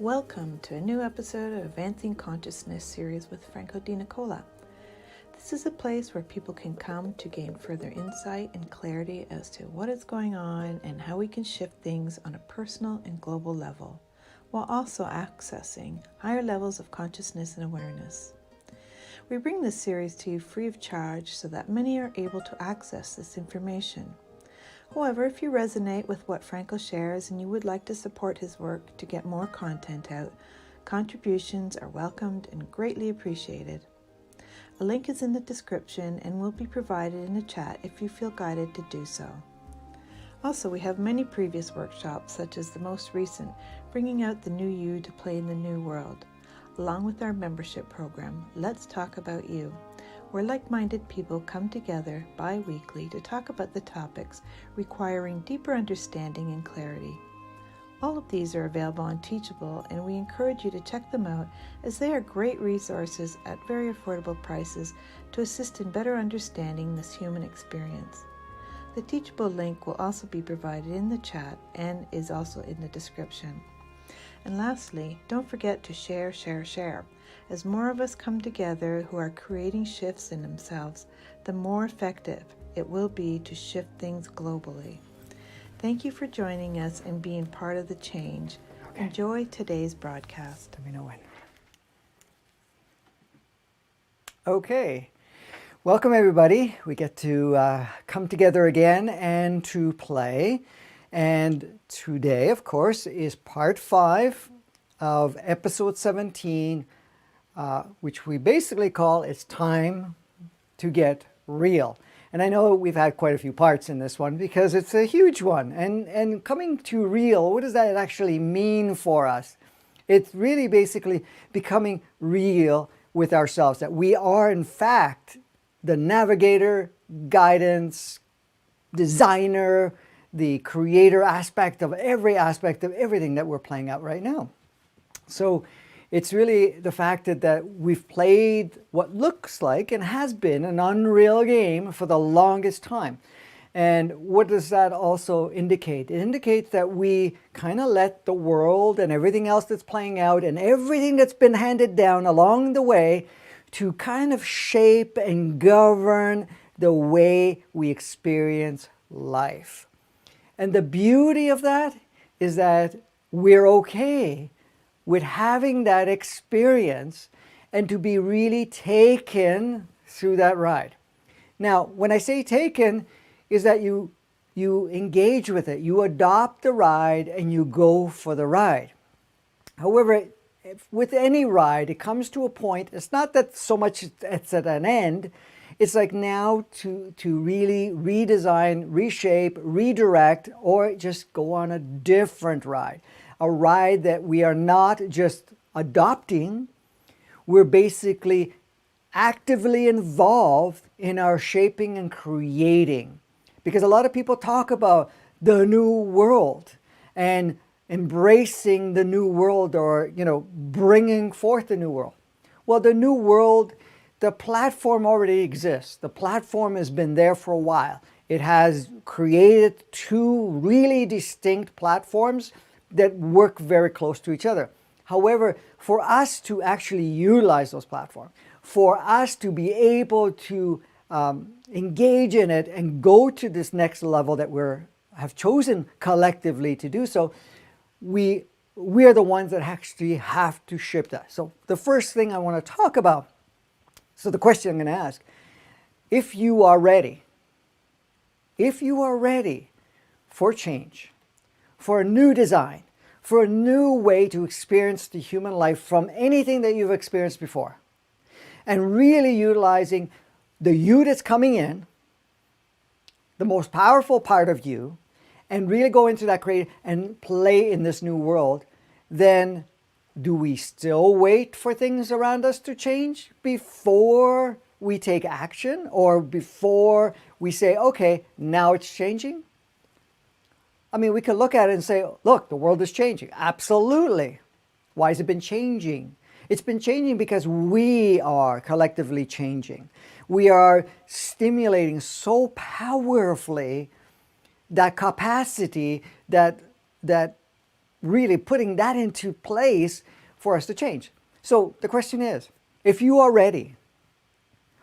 Welcome to a new episode of Advancing Consciousness series with Franco Di Nicola. This is a place where people can come to gain further insight and clarity as to what is going on and how we can shift things on a personal and global level, while also accessing higher levels of consciousness and awareness. We bring this series to you free of charge so that many are able to access this information. However, if you resonate with what Franco shares and you would like to support his work to get more content out, contributions are welcomed and greatly appreciated. A link is in the description and will be provided in the chat if you feel guided to do so. Also, we have many previous workshops, such as the most recent, Bringing Out the New You to Play in the New World, along with our membership program, Let's Talk About You, where like-minded people come together bi-weekly to talk about the topics requiring deeper understanding and clarity. All of these are available on Teachable, and we encourage you to check them out as they are great resources at very affordable prices to assist in better understanding this human experience. The Teachable link will also be provided in the chat and is also in the description. And lastly, don't forget to share. As more of us come together who are creating shifts in themselves, the more effective it will be to shift things globally. Thank you for joining us and being part of the change. Okay. Enjoy today's broadcast. Let me know when. Okay. Welcome, everybody. We get to come together again and to play. And today, of course, is part 5 of episode 17, which we basically call It's Time to Get Real. And I know we've had quite a few parts in this one because it's a huge one. And coming to real, what does that actually mean for us? It's really basically becoming real with ourselves, that we are in fact the navigator, guidance, designer, the creator aspect of everything that we're playing out right now. So it's really the fact that we've played what looks like and has been an unreal game for the longest time. And what does that also indicate? It indicates that we kind of let the world and everything else that's playing out and everything that's been handed down along the way to kind of shape and govern the way we experience life. And the beauty of that is that we're okay with having that experience and to be really taken through that ride. Now, when I say taken, is that you engage with it, you adopt the ride and you go for the ride. However, with any ride, it comes to a point, it's not that so much it's at an end, it's like now to really redesign, reshape, redirect, or just go on a different ride. A ride that we are not just adopting, we're basically actively involved in our shaping and creating. Because a lot of people talk about the new world and embracing the new world, or, bringing forth the new world. Well, the new world, the platform already exists. The platform has been there for a while. It has created 2 really distinct platforms that work very close to each other. However, for us to actually utilize those platforms, for us to be able to engage in it and go to this next level that have chosen collectively to do so, we are the ones that actually have to shift that. So the first thing I want to talk about, so the question I'm going to ask, if you are ready for change, for a new design, for a new way to experience the human life from anything that you've experienced before, and really utilizing the you that's coming in, the most powerful part of you, and really go into that creative and play in this new world, then do we still wait for things around us to change before we take action, or before we say, okay, now it's changing? I mean, we could look at it and say, look, the world is changing. Absolutely. Why has it been changing? It's been changing because we are collectively changing. We are stimulating so powerfully that capacity, that really putting that into place for us to change. So the question is, if you are ready,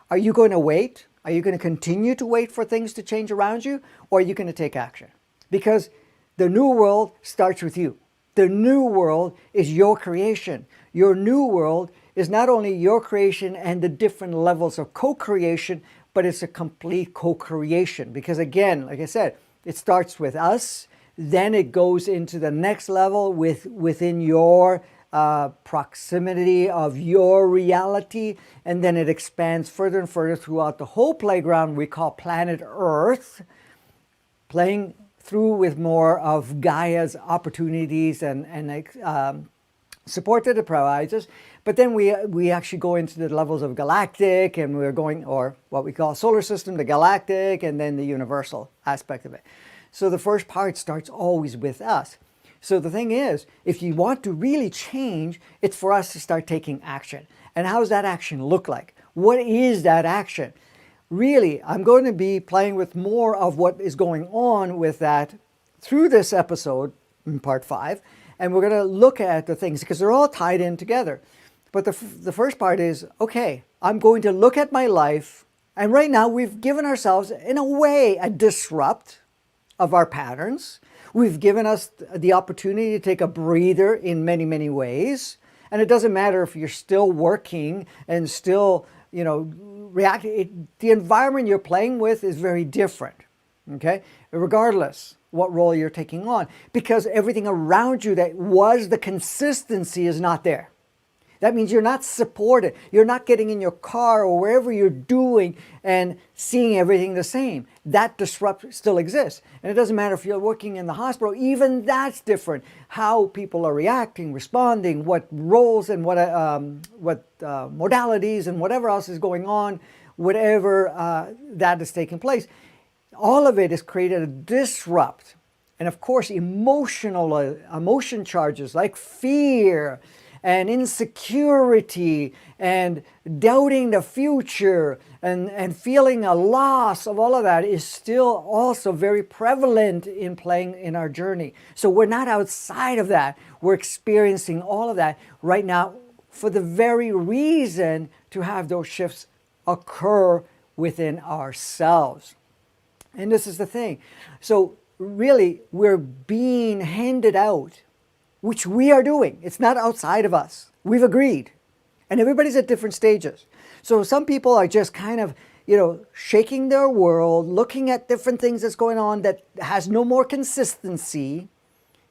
are you going to wait? Are you going to continue to wait for things to change around you? Or are you going to take action? Because the new world starts with you. The new world is your creation. Your new world is not only your creation and the different levels of co-creation, but it's a complete co-creation. Because again, like I said, it starts with us, then it goes into the next level within your proximity of your reality, and then it expands further and further throughout the whole playground we call planet Earth, playing through with more of Gaia's opportunities and support that it provides us. But then we actually go into the levels of galactic, and we're going, or what we call solar system, the galactic, and then the universal aspect of it. So the first part starts always with us. So the thing is, if you want to really change, it's for us to start taking action. And how does that action look like? What is that action? Really, I'm going to be playing with more of what is going on with that through this episode in part 5. And we're going to look at the things because they're all tied in together. But the first part is, okay, I'm going to look at my life. And right now we've given ourselves, in a way, a disrupt of our patterns. We've given us the opportunity to take a breather in many, many ways. And it doesn't matter if you're still working and still, reacting. The environment you're playing with is very different, okay? Regardless what role you're taking on. Because everything around you that was the consistency is not there. That means you're not supported. You're not getting in your car or wherever you're doing and seeing everything the same. That disrupt still exists. And it doesn't matter if you're working in the hospital, even that's different. How people are reacting, responding, what roles and what modalities and whatever else is going on, whatever that is taking place. All of it has created a disrupt. And of course, emotion charges like fear, and insecurity and doubting the future and feeling a loss of all of that is still also very prevalent in playing in our journey. So we're not outside of that. We're experiencing all of that right now for the very reason to have those shifts occur within ourselves. And this is the thing. So really, we're being handed out, which we are doing. It's not outside of us. We've agreed. And everybody's at different stages. So some people are just kind of, shaking their world, looking at different things that's going on that has no more consistency,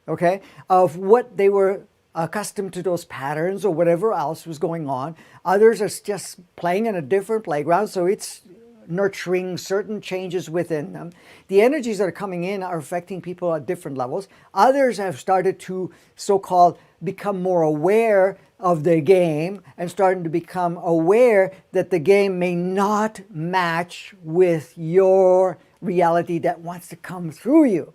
okay, of what they were accustomed to, those patterns or whatever else was going on. Others are just playing in a different playground, so it's nurturing certain changes within them. The energies that are coming in are affecting people at different levels. Others have started to so-called become more aware of the game and starting to become aware that the game may not match with your reality that wants to come through you.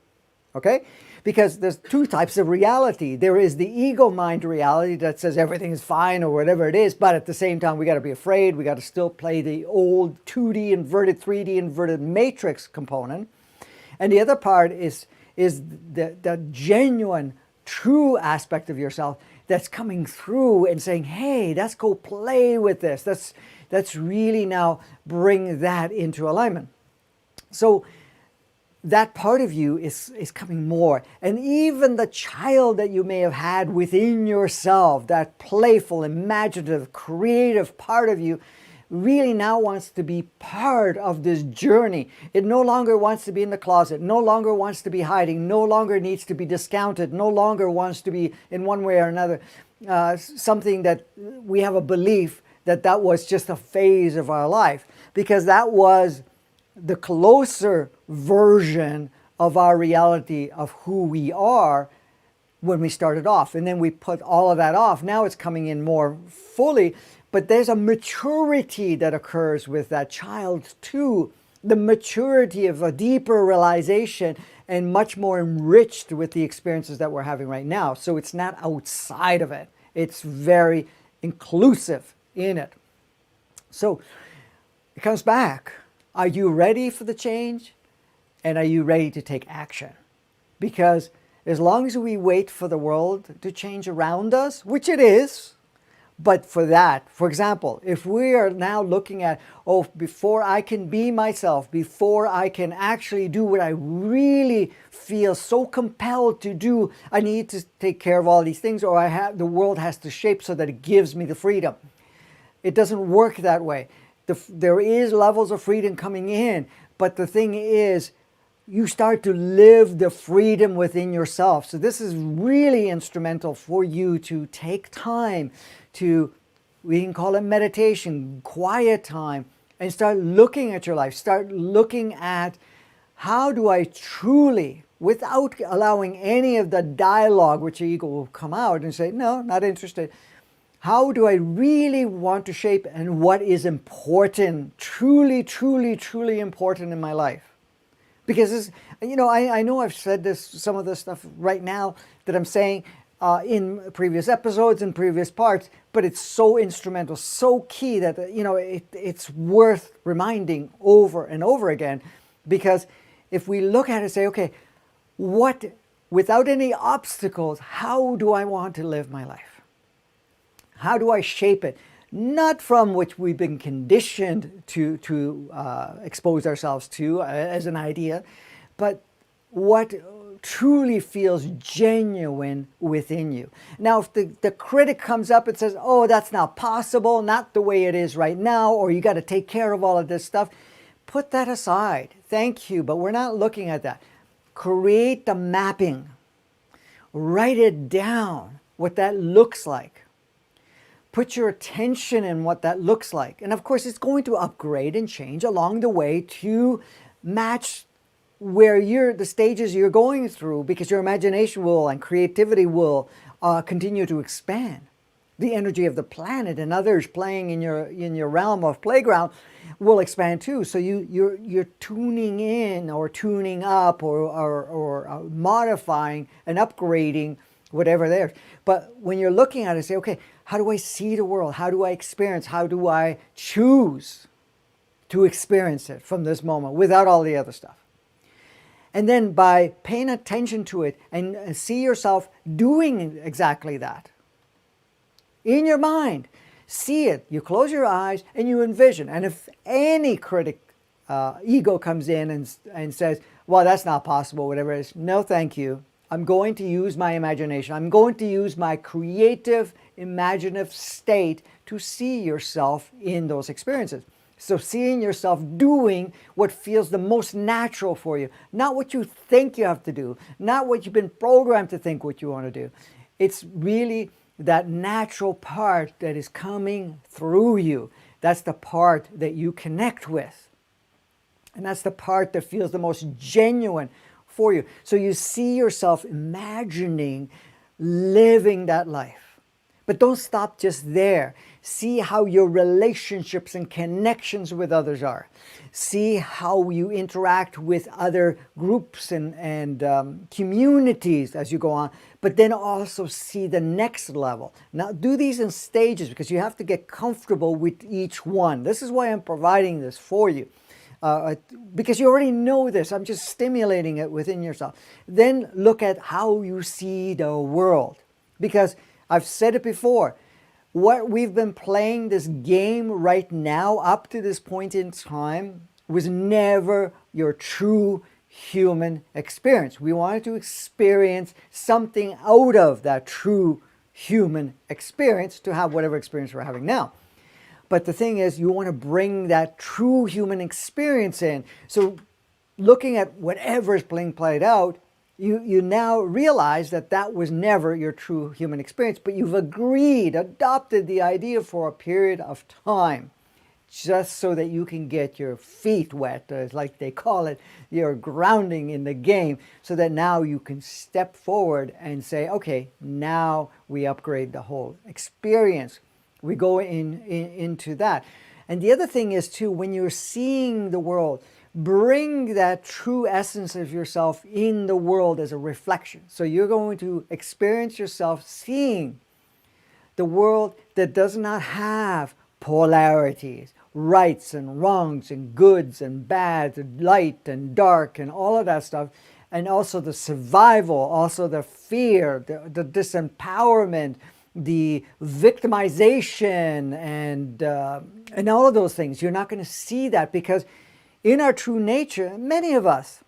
Okay? Because there's two types of reality. There is the ego mind reality that says everything is fine or whatever it is, but at the same time we got to be afraid. We got to still play the old 2D inverted, 3D inverted matrix component. And the other part is the genuine, true aspect of yourself that's coming through and saying, hey, let's go play with this. Let's really now bring that into alignment. So that part of you is coming more. And even the child that you may have had within yourself, that playful, imaginative, creative part of you, really now wants to be part of this journey. It no longer wants to be in the closet, no longer wants to be hiding, no longer needs to be discounted, no longer wants to be in one way or another something that we have a belief that was just a phase of our life, because that was the closer version of our reality of who we are when we started off. And then we put all of that off. Now it's coming in more fully, but there's a maturity that occurs with that child too. The maturity of a deeper realization and much more enriched with the experiences that we're having right now. So it's not outside of it. It's very inclusive in it. So it comes back. Are you ready for the change? And are you ready to take action? Because as long as we wait for the world to change around us, which it is, but for that, for example, if we are now looking at, oh, before I can be myself, before I can actually do what I really feel so compelled to do, I need to take care of all these things, or the world has to shape so that it gives me the freedom. It doesn't work that way. There is levels of freedom coming in, but the thing is, you start to live the freedom within yourself. So this is really instrumental for you to take time to, we can call it meditation, quiet time, and start looking at your life. Start looking at, how do I truly, without allowing any of the dialogue which your ego will come out and say, no, not interested. How do I really want to shape, and what is important, truly, truly, truly important in my life? Because this, I know I've said this, some of this stuff right now that I'm saying in previous episodes and previous parts, but it's so instrumental, so key that it's worth reminding over and over again. Because if we look at it and say, okay, without any obstacles, how do I want to live my life? How do I shape it? Not from which we've been conditioned to expose ourselves to as an idea, but what truly feels genuine within you. Now, if the critic comes up and says, oh, that's not possible, not the way it is right now, or you got to take care of all of this stuff, put that aside. Thank you, but we're not looking at that. Create the mapping. Write it down, what that looks like. Put your attention in what that looks like. And of course, it's going to upgrade and change along the way to match where the stages you're going through, because your imagination will and creativity will continue to expand. The energy of the planet and others playing in your realm of playground will expand too. So you're tuning in or tuning up or modifying and upgrading whatever there. But when you're looking at it, say, okay, how do I see the world? How do I experience? How do I choose to experience it from this moment without all the other stuff? And then by paying attention to it and see yourself doing exactly that. In your mind, see it. You close your eyes and you envision. And if any critic ego comes in and says, well, that's not possible, whatever it is, no, thank you. I'm going to use my imagination. I'm going to use my creative, imaginative state to see yourself in those experiences. So seeing yourself doing what feels the most natural for you, not what you think you have to do, not what you've been programmed to think what you want to do. It's really that natural part that is coming through you. That's the part that you connect with. And that's the part that feels the most genuine for you. So you see yourself imagining living that life. But don't stop just there. See how your relationships and connections with others are. See how you interact with other groups and communities as you go on. But then also see the next level. Now do these in stages, because you have to get comfortable with each one. This is why I'm providing this for you. Because you already know this. I'm just stimulating it within yourself. Then look at how you see the world. Because I've said it before, what we've been playing this game right now up to this point in time was never your true human experience. We wanted to experience something out of that true human experience to have whatever experience we're having now. But the thing is, you want to bring that true human experience in. So looking at whatever is being played out, you now realize that that was never your true human experience, but you've adopted the idea for a period of time, just so that you can get your feet wet, as like they call it, your grounding in the game, so that now you can step forward and say, okay, now we upgrade the whole experience. We go into that. And the other thing is too, when you're seeing the world, bring that true essence of yourself in the world as a reflection. So you're going to experience yourself seeing the world that does not have polarities, rights and wrongs and goods and bads, and light and dark and all of that stuff, and also the survival, also the fear, the disempowerment, the victimization, and all of those things. You're not going to see that because in our true nature, many of us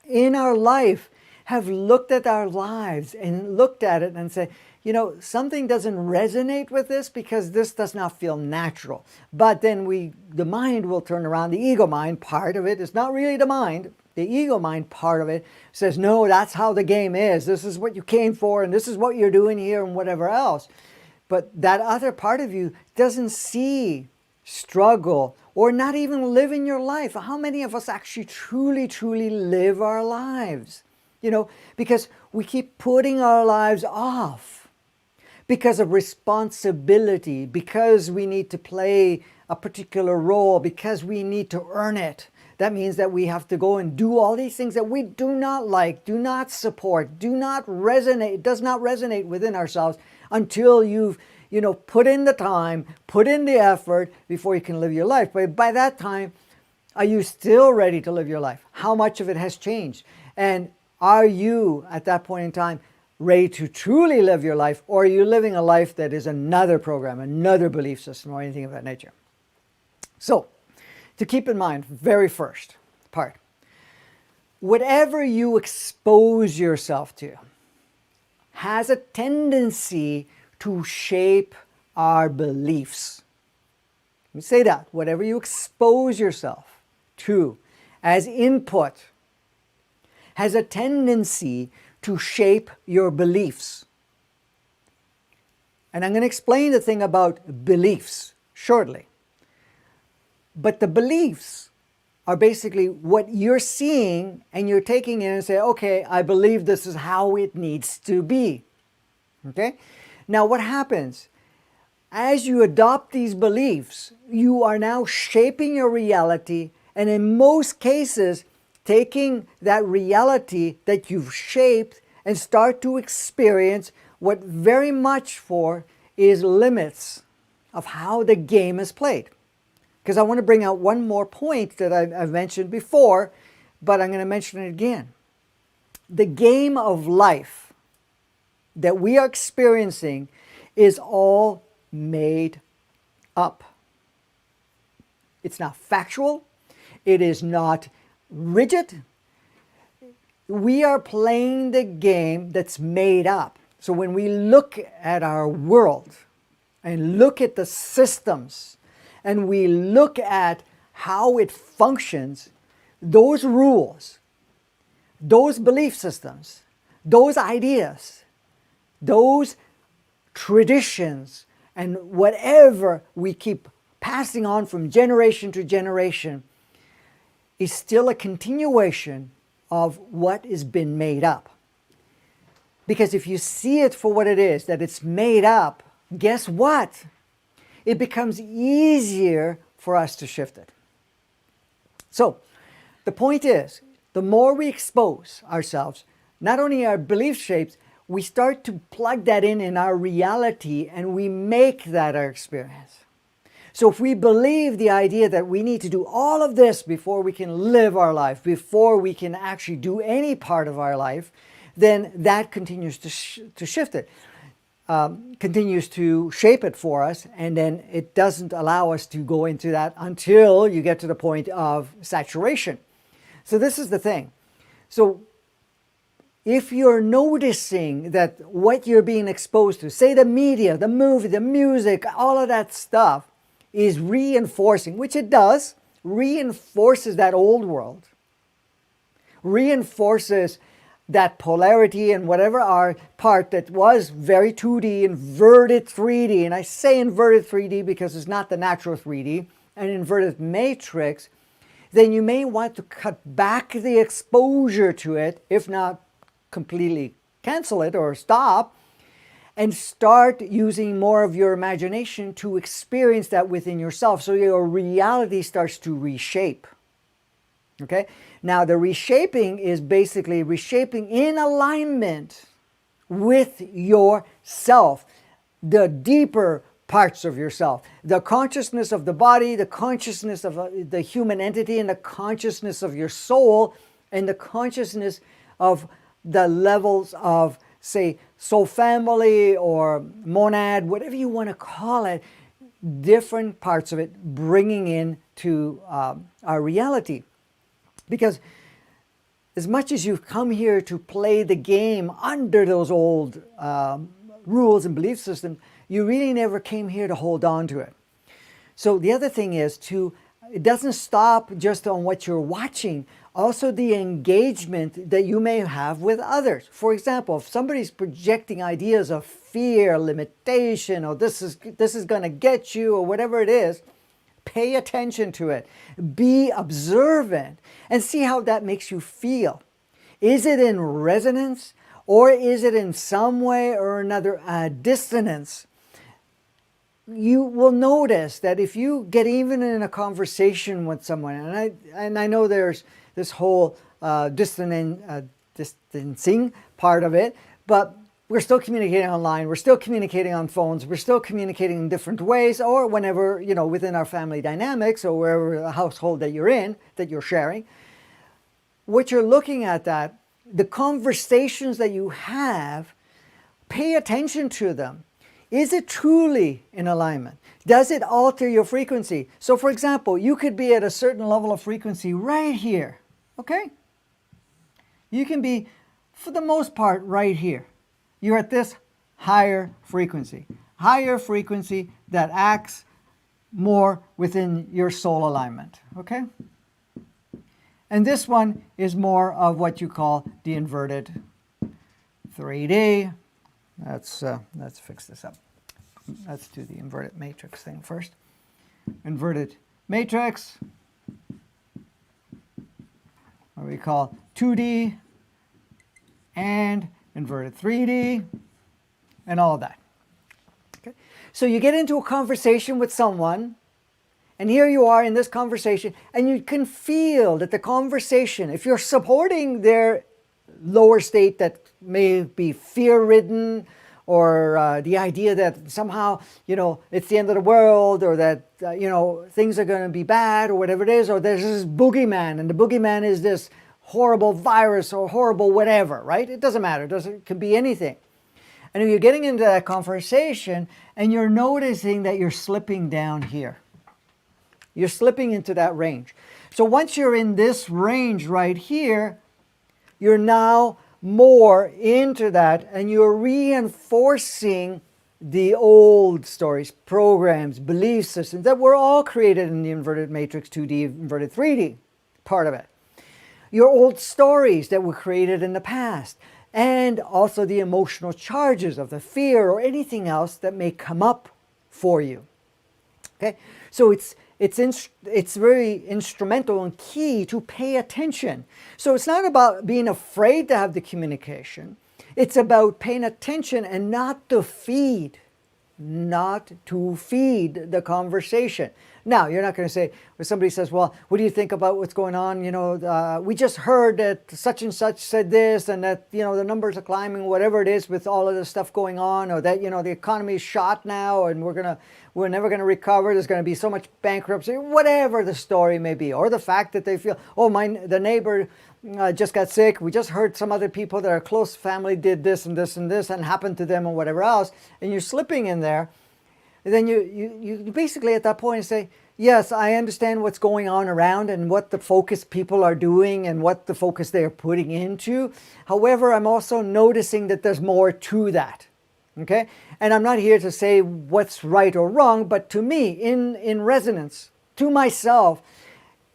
in our life have looked at our lives and looked at it and say, you know, something doesn't resonate with this because this does not feel natural. But then the mind will turn around. The ego mind part of it is not really the mind. The ego mind part of it says, no, that's how the game is. This is what you came for and this is what you're doing here and whatever else. But that other part of you doesn't see struggle or not even living your life. How many of us actually truly, truly live our lives? You know, because we keep putting our lives off because of responsibility, because we need to play a particular role, because we need to earn it. That means that we have to go and do all these things that we do not like, do not support, do not resonate, does not resonate within ourselves until you've, you know, put in the time, put in the effort before you can live your life. But by that time, are you still ready to live your life? How much of it has changed? And are you, at that point in time, ready to truly live your life, or are you living a life that is another program, another belief system, or anything of that nature? So, to keep in mind, very first part, whatever you expose yourself to has a tendency to shape our beliefs. Let me say that. Whatever you expose yourself to as input has a tendency to shape your beliefs. And I'm going to explain the thing about beliefs shortly. But the beliefs are basically what you're seeing and you're taking in and say, okay, I believe this is how it needs to be. Okay? Now what happens? As you adopt these beliefs, you are now shaping your reality, and in most cases, taking that reality that you've shaped and start to experience what very much for is limits of how the game is played. Because I want to bring out one more point that I've mentioned before, but I'm going to mention it again. The game of life that we are experiencing is all made up. It's not factual. It is not rigid. We are playing the game that's made up. So when we look at our world and look at the systems and we look at how it functions, those rules, those belief systems, those ideas, those traditions, and whatever we keep passing on from generation to generation is still a continuation of what has been made up. Because if you see it for what it is, that it's made up, guess what? It becomes easier for us to shift it. So, the point is, the more we expose ourselves, not only our belief shapes, we start to plug that in our reality and we make that our experience. So if we believe the idea that we need to do all of this before we can live our life, before we can actually do any part of our life, then that continues to shift it, continues to shape it for us, and then it doesn't allow us to go into that until you get to the point of saturation. So this is the thing. So if you're noticing that what you're being exposed to, say the media, the movie, the music, all of that stuff is reinforcing, which it does, reinforces that old world, reinforces that polarity and whatever our part that was very 2D, inverted 3D, and I say inverted 3D because it's not the natural 3D, an inverted matrix, then you may want to cut back the exposure to it, if not completely cancel it or stop, and start using more of your imagination to experience that within yourself, so your reality starts to reshape. Okay? Now the reshaping is basically reshaping in alignment with yourself, the deeper parts of yourself, the consciousness of the body, the consciousness of the human entity, and the consciousness of your soul and the consciousness of the levels of, say, soul family or monad, whatever you want to call it, different parts of it bringing in to our reality. Because as much as you've come here to play the game under those old rules and belief systems, you really never came here to hold on to it. So the other thing is it doesn't stop just on what you're watching, also the engagement that you may have with others. For example, if somebody's projecting ideas of fear, limitation, or this is going to get you, or whatever it is, pay attention to it. Be observant and see how that makes you feel. Is it in resonance, or is it in some way or another a dissonance? You will notice that if you get even in a conversation with someone, and I know there's this whole distancing part of it, but we're still communicating online, we're still communicating on phones, we're still communicating in different ways, or whenever, within our family dynamics or wherever the household that you're in, that you're sharing. What you're looking at, that the conversations that you have, pay attention to them. Is it truly in alignment? Does it alter your frequency? So for example, you could be at a certain level of frequency right here, okay? You can be, for the most part, right here. You're at this higher frequency that acts more within your soul alignment, okay? And this one is more of what you call the inverted 3D. Let's fix this up. Let's do the inverted matrix thing first. Inverted matrix, what we call 2D, and inverted 3D, and all of that. Okay? So you get into a conversation with someone, and here you are in this conversation, and you can feel that the conversation, if you're supporting their lower state that may be fear-ridden, or the idea that somehow, it's the end of the world, or that, things are going to be bad, or whatever it is, or there's this boogeyman, and the boogeyman is this horrible virus or horrible whatever, right? It doesn't matter. It could be anything. And if you're getting into that conversation and you're noticing that you're slipping down here, you're slipping into that range. So once you're in this range right here, you're now more into that, and you're reinforcing the old stories, programs, belief systems that were all created in the inverted matrix 2D, inverted 3D part of it. Your old stories that were created in the past, and also the emotional charges of the fear or anything else that may come up for you. Okay, so it's very instrumental and key to pay attention. So it's not about being afraid to have the communication. It's about paying attention and not to feed the conversation. Now, you're not going to say, when somebody says, well, what do you think about what's going on? We just heard that such and such said this, and that, the numbers are climbing, whatever it is with all of this stuff going on, or that, the economy is shot now, and we're never going to recover. There's going to be so much bankruptcy, whatever the story may be. Or the fact that they feel, the neighbor just got sick. We just heard some other people that are close family did this and this and this and happened to them, or whatever else, and you're slipping in there. And then you basically at that point say, yes, I understand what's going on around and what the focus people are doing and what the focus they are putting into. However, I'm also noticing that there's more to that. Okay? And I'm not here to say what's right or wrong, but to me, in resonance, to myself,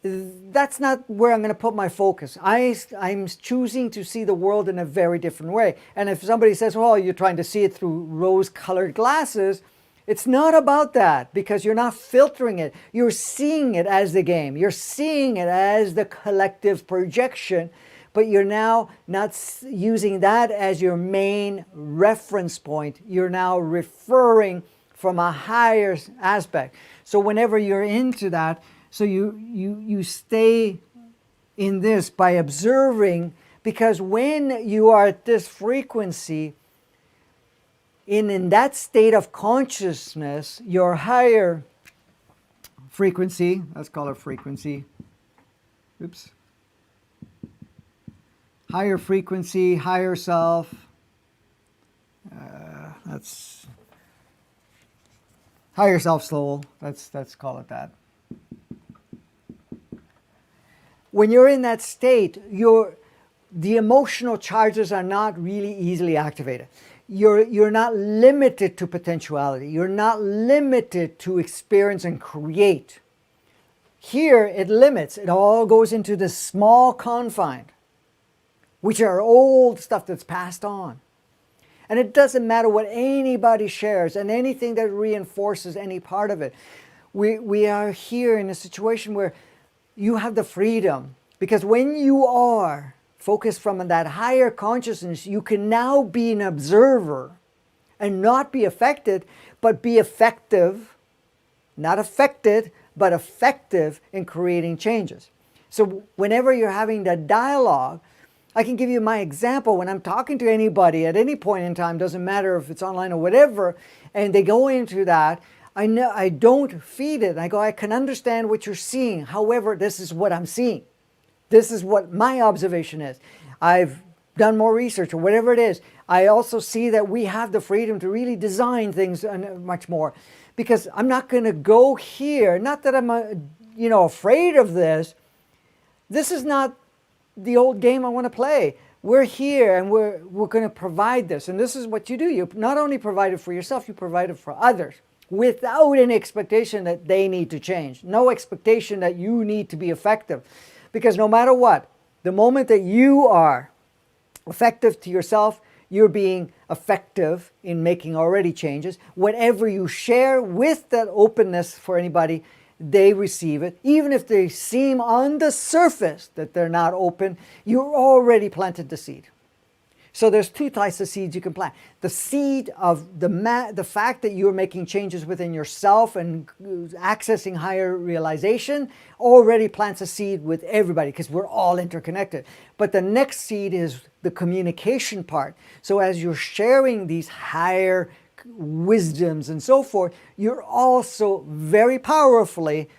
that's not where I'm going to put my focus. I'm choosing to see the world in a very different way. And if somebody says, well, you're trying to see it through rose-colored glasses, it's not about that, because you're not filtering it. You're seeing it as the game. You're seeing it as the collective projection, but you're now not using that as your main reference point. You're now referring from a higher aspect. So whenever you're into that, so you stay in this by observing, because when you are at this frequency, in that state of consciousness, your higher frequency, let's call it frequency, higher frequency, higher self. That's higher self soul. Let's call it that. When you're in that state, the emotional charges are not really easily activated. You're not limited to potentiality. You're not limited to experience and create. Here it limits. It all goes into this small confine, which are old stuff that's passed on. And it doesn't matter what anybody shares and anything that reinforces any part of it. We are here in a situation where you have the freedom, because when you are focused from that higher consciousness, you can now be an observer and not be affected, but be effective, not affected, but effective in creating changes. So whenever you're having that dialogue, I can give you my example. When I'm talking to anybody at any point in time, doesn't matter if it's online or whatever, and they go into that, I don't feed it. I go, I can understand what you're seeing. However, this is what I'm seeing. This is what my observation is. I've done more research or whatever it is. I also see that we have the freedom to really design things much more, because I'm not going to go here. Not that I'm, afraid of this. This is not the old game I want to play. We're here and we're going to provide this. And this is what you do. You not only provide it for yourself, you provide it for others without any expectation that they need to change. No expectation that you need to be effective. Because no matter what, the moment that you are effective to yourself, you're being effective in making already changes. Whatever you share with that openness for anybody, they receive it. Even if they seem on the surface that they're not open, you're already planted the seed. So there's two types of seeds you can plant. The seed of the fact that you're making changes within yourself and accessing higher realization already plants a seed with everybody, because we're all interconnected. But the next seed is the communication part. So as you're sharing these higher wisdoms and so forth, you're also very powerfully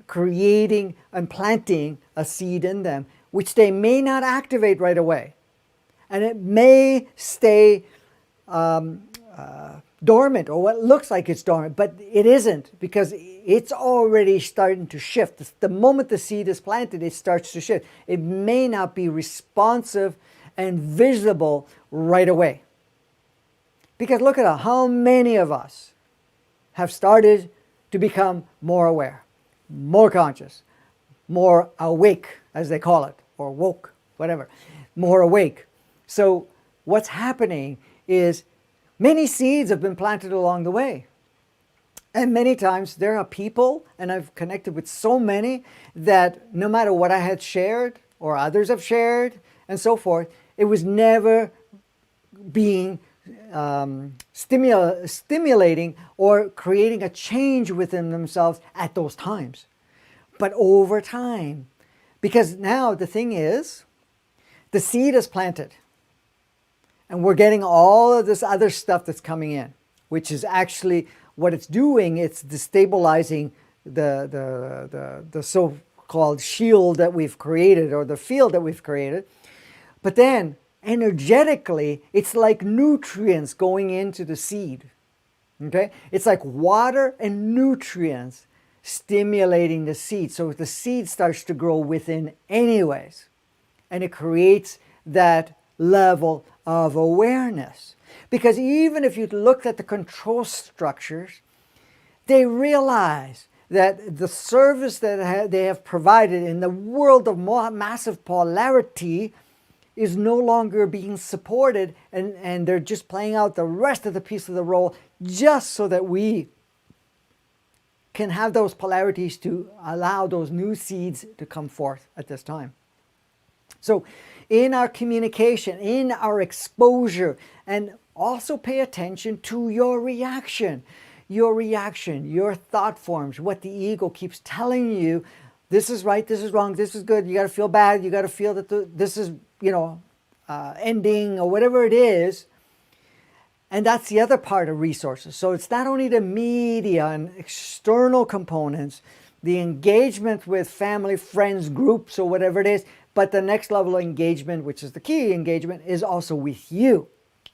creating and planting a seed in them, which they may not activate right away. And it may stay dormant, or what looks like it's dormant, but it isn't, because it's already starting to shift. The moment the seed is planted, it starts to shift. It may not be responsive and visible right away. Because look at how many of us have started to become more aware, more conscious, more awake, as they call it, or woke, whatever, more awake. So what's happening is many seeds have been planted along the way. And many times there are people, and I've connected with so many, that no matter what I had shared or others have shared and so forth, it was never being stimulating or creating a change within themselves at those times. But over time, because now the thing is, the seed is planted. And we're getting all of this other stuff that's coming in, which is actually what it's doing. It's destabilizing the so-called shield that we've created, or the field that we've created. But then energetically, it's like nutrients going into the seed. Okay? It's like water and nutrients stimulating the seed. So the seed starts to grow within anyways. And it creates that level of awareness. Because even if you looked at the control structures, they realize that the service that they have provided in the world of massive polarity is no longer being supported, and they're just playing out the rest of the piece of the role just so that we can have those polarities to allow those new seeds to come forth at this time. So in our communication, in our exposure, and also pay attention to your reaction, your thought forms, what the ego keeps telling you. This is right, this is wrong, this is good, you got to feel bad, you got to feel that this is, ending, or whatever it is. And that's the other part of resources. So it's not only the media and external components, the engagement with family, friends, groups, or whatever it is, But the next level of engagement, which is the key engagement, is also with you.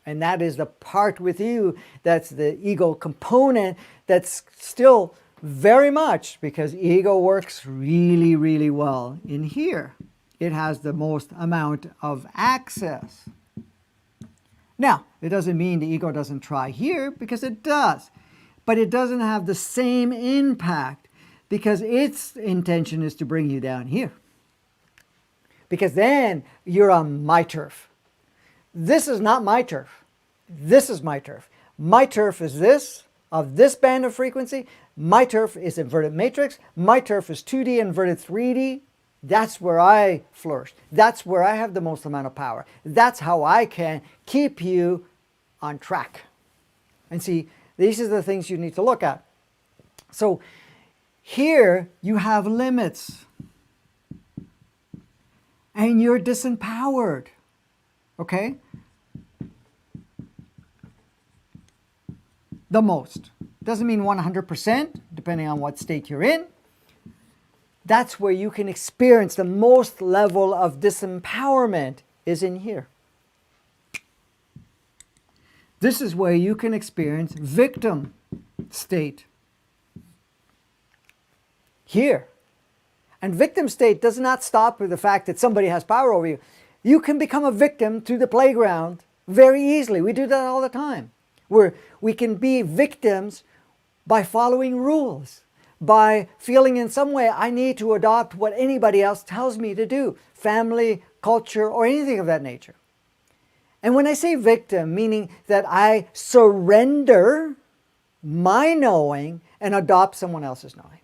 And that is the part with you that's the ego component that's still very much, because ego works really, really well in here. It has the most amount of access. Now, it doesn't mean the ego doesn't try here, because it does. But it doesn't have the same impact, because its intention is to bring you down here. Because then you're on my turf. This is not my turf. This is my turf. My turf is this, of this band of frequency. My turf is inverted matrix. My turf is 2D inverted 3D. That's where I flourish. That's where I have the most amount of power. That's how I can keep you on track. And see, these are the things you need to look at. So here you have limits. And you're disempowered. Okay? The most. Doesn't mean 100%, depending on what state you're in. That's where you can experience the most level of disempowerment is in here. This is where you can experience victim state. Here. And victim state does not stop with the fact that somebody has power over you. You can become a victim to the playground very easily. We do that all the time. We can be victims by following rules, by feeling in some way I need to adopt what anybody else tells me to do, family, culture, or anything of that nature. And when I say victim, meaning that I surrender my knowing and adopt someone else's knowing,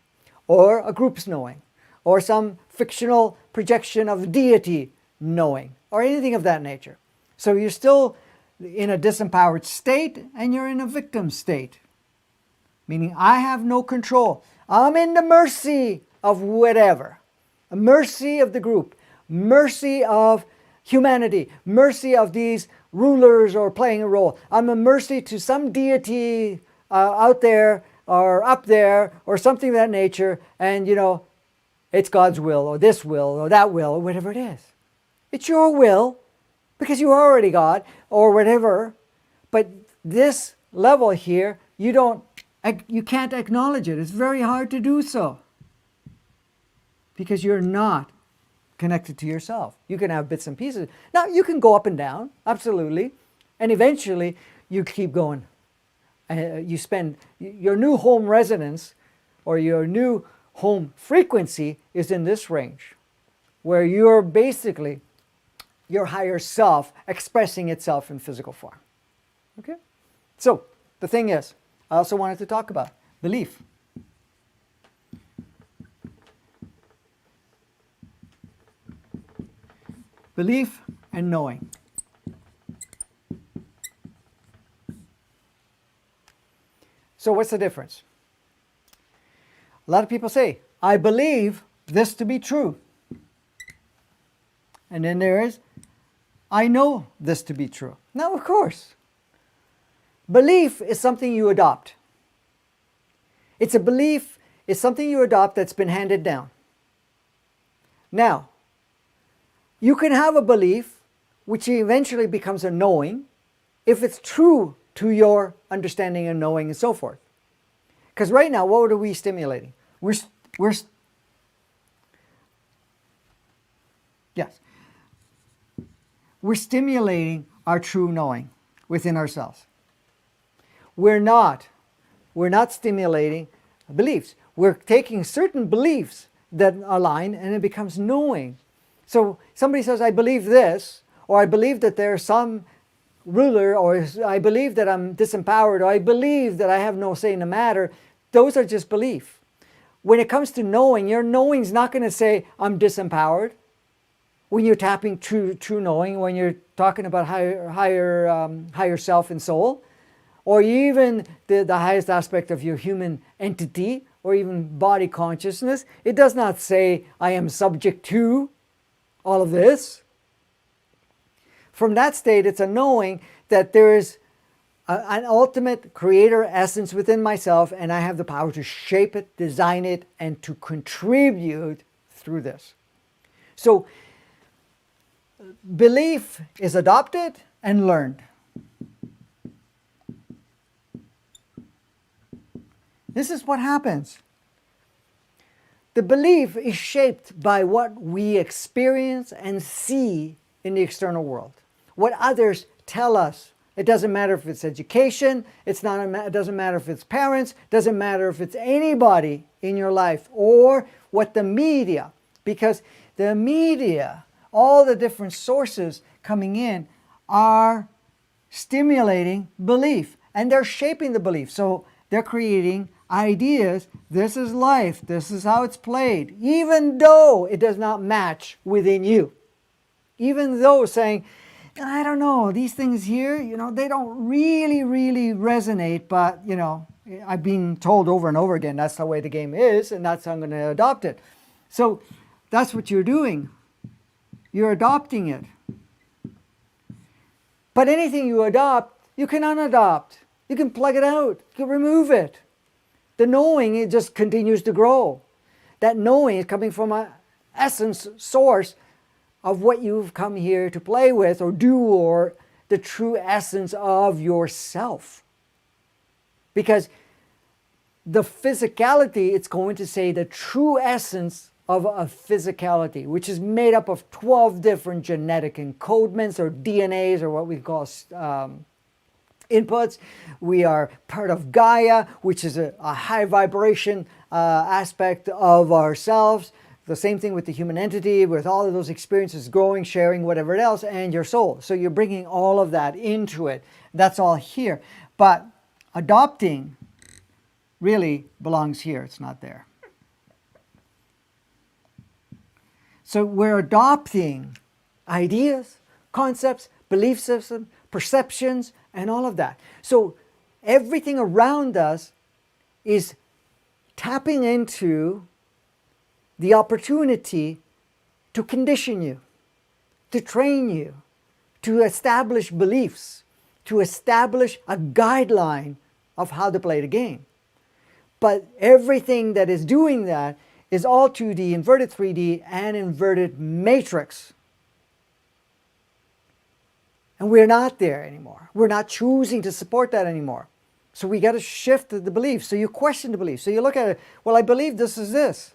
or a group's knowing, or some fictional projection of deity knowing, or anything of that nature. So you're still in a disempowered state, and you're in a victim state. Meaning I have no control. I'm in the mercy of whatever. A mercy of the group. Mercy of humanity. Mercy of these rulers or playing a role. I'm a mercy to some deity out there or up there or something of that nature, and it's God's will or this will or that will or whatever it is. It's your will because you're already God or whatever. But this level here, you can't acknowledge it. It's very hard to do so because you're not connected to yourself. You can have bits and pieces. Now, you can go up and down, absolutely. And eventually, you keep going. You spend your new home residence or your new home frequency is in this range, where you're basically your higher self expressing itself in physical form. Okay? So, the thing is, I also wanted to talk about belief. Belief and knowing. So what's the difference? A lot of people say, I believe this to be true. And then there is, I know this to be true. Now, of course, belief is something you adopt. It's a belief, it's something you adopt that's been handed down. Now, you can have a belief which eventually becomes a knowing if it's true to your understanding and knowing and so forth. Because right now, what are we stimulating? We're stimulating our true knowing within ourselves. We're not stimulating beliefs. We're taking certain beliefs that align and it becomes knowing. So somebody says, I believe this, or I believe that there's some ruler, or I believe that I'm disempowered, or I believe that I have no say in the matter. Those are just belief. When it comes to knowing, your knowing's not going to say, I'm disempowered. When you're tapping true knowing, when you're talking about higher self and soul, or even the highest aspect of your human entity, or even body consciousness, it does not say, I am subject to all of this. From that state, it's a knowing that there is an ultimate creator essence within myself, and I have the power to shape it, design it, and to contribute through this. So belief is adopted and learned. This is what happens. The belief is shaped by what we experience and see in the external world, what others tell us. It doesn't matter if it's education, it doesn't matter if it's parents, it doesn't matter if it's anybody in your life, or what the media, because the media, all the different sources coming in are stimulating belief, and they're shaping the belief. So they're creating ideas. This is life. This is how it's played, even though it does not match within you. Even though saying, I don't know, these things here, they don't really resonate, but, I've been told over and over again, that's the way the game is, and that's how I'm going to adopt it. So that's what you're doing. You're adopting it. But anything you adopt, you can unadopt. You can plug it out. You can remove it. The knowing, it just continues to grow. That knowing is coming from an essence source of what you've come here to play with or do, or the true essence of yourself. Because the physicality, it's going to say the true essence of a physicality, which is made up of 12 different genetic encodements or DNAs, or what we call inputs. We are part of Gaia, which is a high vibration aspect of ourselves. The same thing with the human entity, with all of those experiences, growing, sharing, whatever else, and your soul. So you're bringing all of that into it. That's all here. But adopting really belongs here. It's not there. So we're adopting ideas, concepts, belief systems, perceptions, and all of that. So everything around us is tapping into the opportunity to condition you, to train you, to establish beliefs, to establish a guideline of how to play the game. But everything that is doing that is all 2D, inverted 3D, and inverted matrix. And we're not there anymore. We're not choosing to support that anymore. So we got to shift the belief. So you question the belief. So you look at it, well, I believe this is this.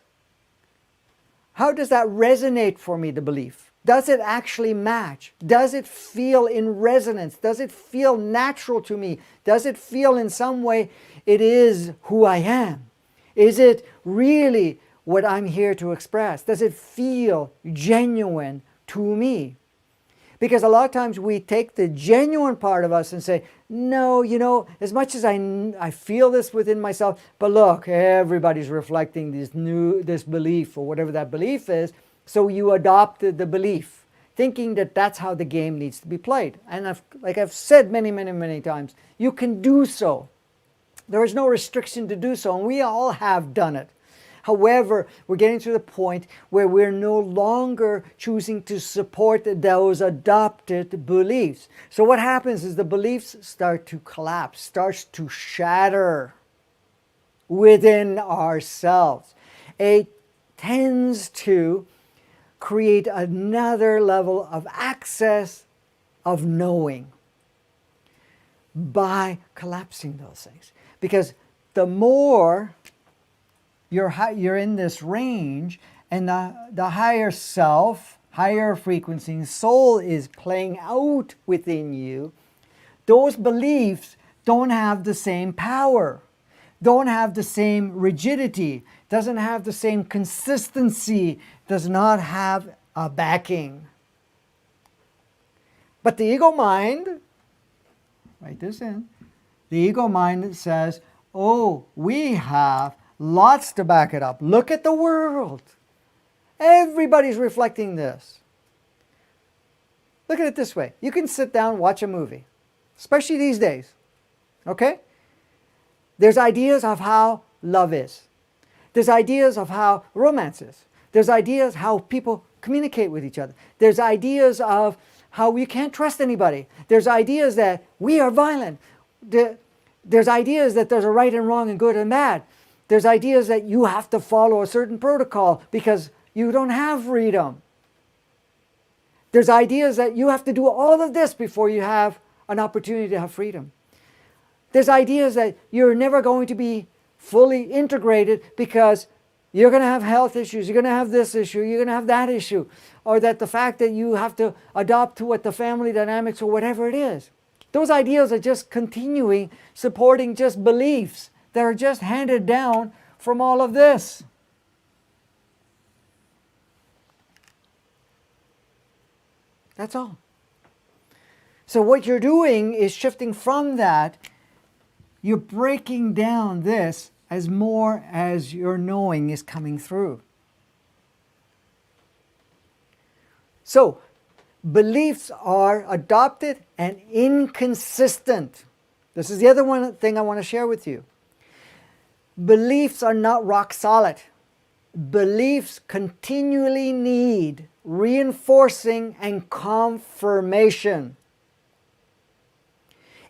How does that resonate for me, the belief? Does it actually match? Does it feel in resonance? Does it feel natural to me? Does it feel in some way it is who I am? Is it really what I'm here to express? Does it feel genuine to me? Because a lot of times we take the genuine part of us and say, no, as much as I feel this within myself, but look, everybody's reflecting this belief or whatever that belief is, so you adopted the belief, thinking that that's how the game needs to be played. And like I've said many times, you can do so. There is no restriction to do so, and we all have done it. However, we're getting to the point where we're no longer choosing to support those adopted beliefs. So what happens is the beliefs start to collapse, starts to shatter within ourselves. It tends to create another level of access of knowing by collapsing those things. Because the more you're in this range, and the higher self, higher frequency, soul is playing out within you, those beliefs don't have the same power, don't have the same rigidity, doesn't have the same consistency, does not have a backing. But the ego mind, write this in, the ego mind says, oh, we have lots to back it up. Look at the world. Everybody's reflecting this. Look at it this way. You can sit down, watch a movie, especially these days. Okay? There's ideas of how love is. There's ideas of how romance is. There's ideas how people communicate with each other. There's ideas of how we can't trust anybody. There's ideas that we are violent. There's ideas that there's a right and wrong and good and bad. There's ideas that you have to follow a certain protocol because you don't have freedom. There's ideas that you have to do all of this before you have an opportunity to have freedom. There's ideas that you're never going to be fully integrated because you're going to have health issues, you're going to have this issue, you're going to have that issue, or that the fact that you have to adopt to what the family dynamics or whatever it is. Those ideas are just continuing supporting just beliefs that are just handed down from all of this. That's all. So what you're doing is shifting from that. You're breaking down this as more as your knowing is coming through. So, beliefs are adopted and inconsistent. This is the other one thing I want to share with you. Beliefs are not rock solid. Beliefs continually need reinforcing and confirmation.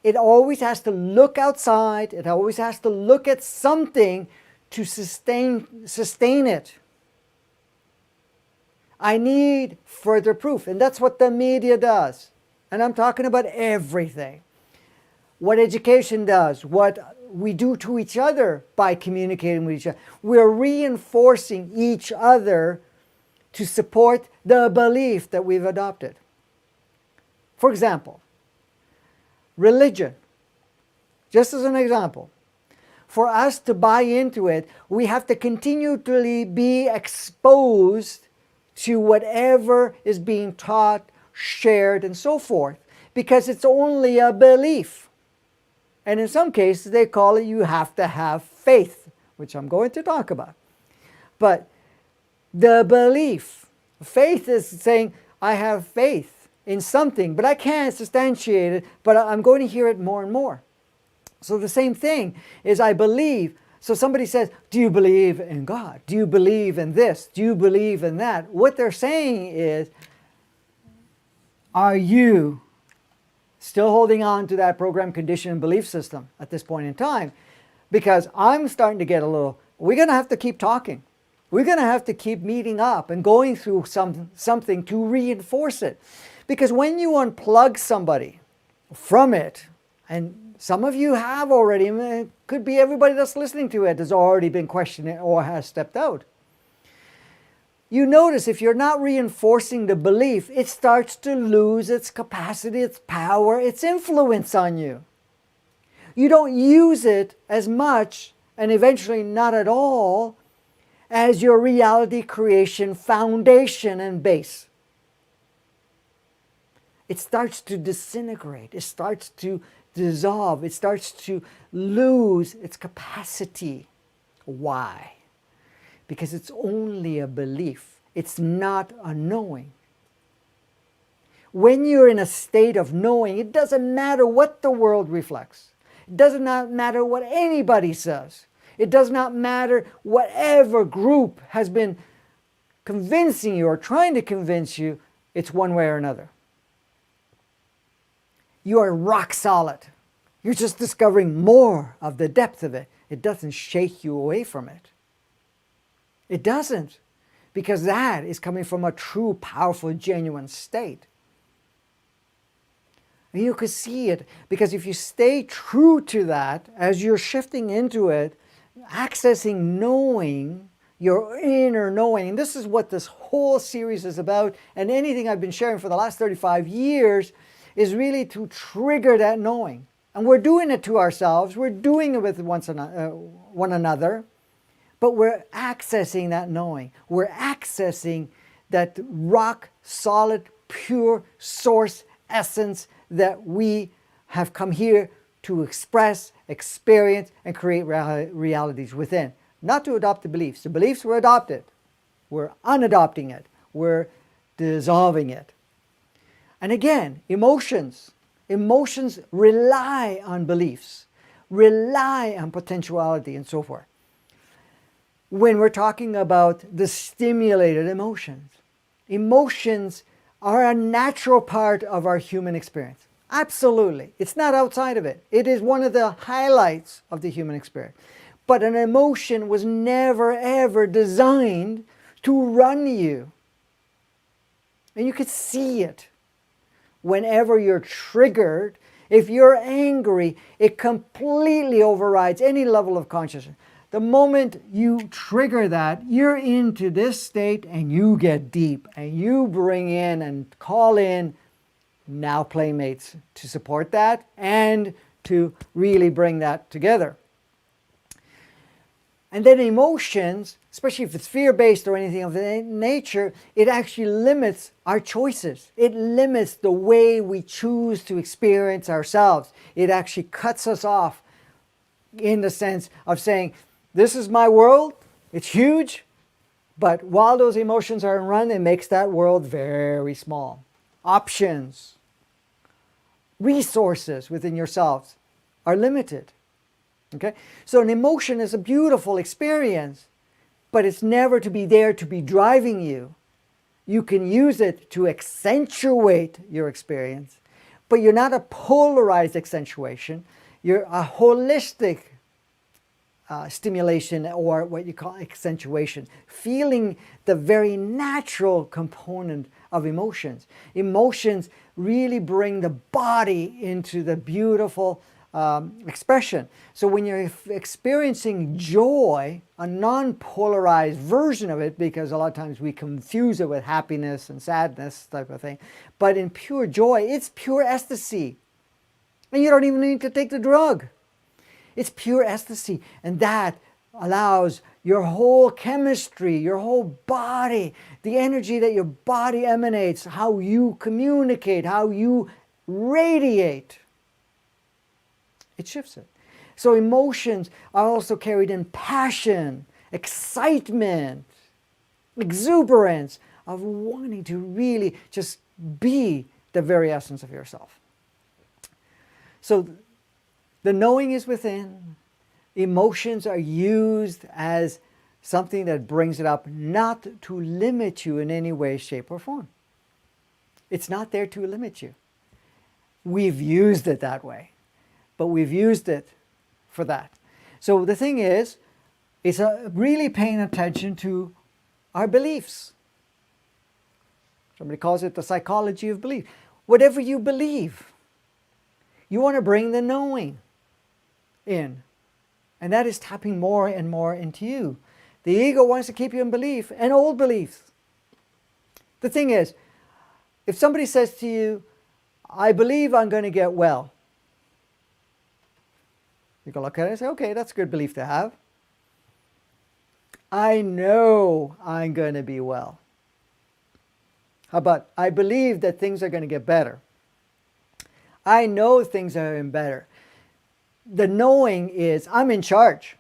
It always has to look outside. It always has to look at something to sustain it. I need further proof. And that's what the media does. And I'm talking about everything. What education does, what we do to each other by communicating with each other. We're reinforcing each other to support the belief that we've adopted. For example, religion, just as an example. For us to buy into it, we have to continually be exposed to whatever is being taught, shared, and so forth, because it's only a belief. And in some cases, they call it you have to have faith, which I'm going to talk about. But the belief, faith is saying, I have faith in something, but I can't substantiate it, but I'm going to hear it more and more. So the same thing is I believe. So somebody says, do you believe in God? Do you believe in this? Do you believe in that? What they're saying is, are you still holding on to that program, condition, and belief system at this point in time? Because I'm starting to get a little, we're going to have to keep talking. We're going to have to keep meeting up and going through something to reinforce it. Because when you unplug somebody from it, and some of you have already, it could be everybody that's listening to it has already been questioning or has stepped out. You notice if you're not reinforcing the belief, it starts to lose its capacity, its power, its influence on you. You don't use it as much, and eventually not at all, as your reality creation foundation and base. It starts to disintegrate. It starts to dissolve. It starts to lose its capacity. Why? Because it's only a belief. It's not a knowing. When you're in a state of knowing, it doesn't matter what the world reflects. It does not matter what anybody says. It does not matter whatever group has been convincing you or trying to convince you, it's one way or another. You are rock solid. You're just discovering more of the depth of it. It doesn't shake you away from it. It doesn't, because that is coming from a true, powerful, genuine state. And you can see it, because if you stay true to that, as you're shifting into it, accessing knowing, your inner knowing, and this is what this whole series is about, and anything I've been sharing for the last 35 years is really to trigger that knowing. And we're doing it to ourselves, we're doing it with one another, but we're accessing that knowing. We're accessing that rock solid, pure source essence that we have come here to express, experience, and create realities within. Not to adopt the beliefs. The beliefs were adopted. We're unadopting it. We're dissolving it. And again, emotions. Emotions rely on beliefs, rely on potentiality, and so forth. When we're talking about the stimulated emotions, emotions are a natural part of our human experience. Absolutely. It's not outside of it. It is one of the highlights of the human experience. But an emotion was never ever designed to run you. And you could see it whenever you're triggered. If you're angry, it completely overrides any level of consciousness. The moment you trigger that, you're into this state and you get deep and you bring in and call in now playmates to support that and to really bring that together. And then emotions, especially if it's fear-based or anything of that nature, it actually limits our choices. It limits the way we choose to experience ourselves. It actually cuts us off in the sense of saying, this is my world, it's huge, but while those emotions are in run, it makes that world very small. Options, resources within yourselves are limited. Okay? So an emotion is a beautiful experience, but it's never to be there to be driving you. You can use it to accentuate your experience, but you're not a polarized accentuation. You're a holistic stimulation, or what you call accentuation, feeling the very natural component of emotions. Emotions really bring the body into the beautiful expression. So when you're experiencing joy, a non-polarized version of it, because a lot of times we confuse it with happiness and sadness type of thing, but in pure joy, it's pure ecstasy. And you don't even need to take the drug. It's pure ecstasy, and that allows your whole chemistry, your whole body, the energy that your body emanates, how you communicate, how you radiate. It shifts it. So emotions are also carried in passion, excitement, exuberance of wanting to really just be the very essence of yourself. So the knowing is within. Emotions are used as something that brings it up, not to limit you in any way, shape, or form. It's not there to limit you. We've used it that way, but we've used it for that. So the thing is, it's really paying attention to our beliefs. Somebody calls it the psychology of belief. Whatever you believe, you want to bring the knowing in. And that is tapping more and more into you. The ego wants to keep you in belief and old beliefs. The thing is, if somebody says to you, I believe I'm going to get well, you can look at it and say, okay, that's a good belief to have. I know I'm going to be well. How about, I believe that things are going to get better. I know things are getting better. The knowing is, I'm in charge.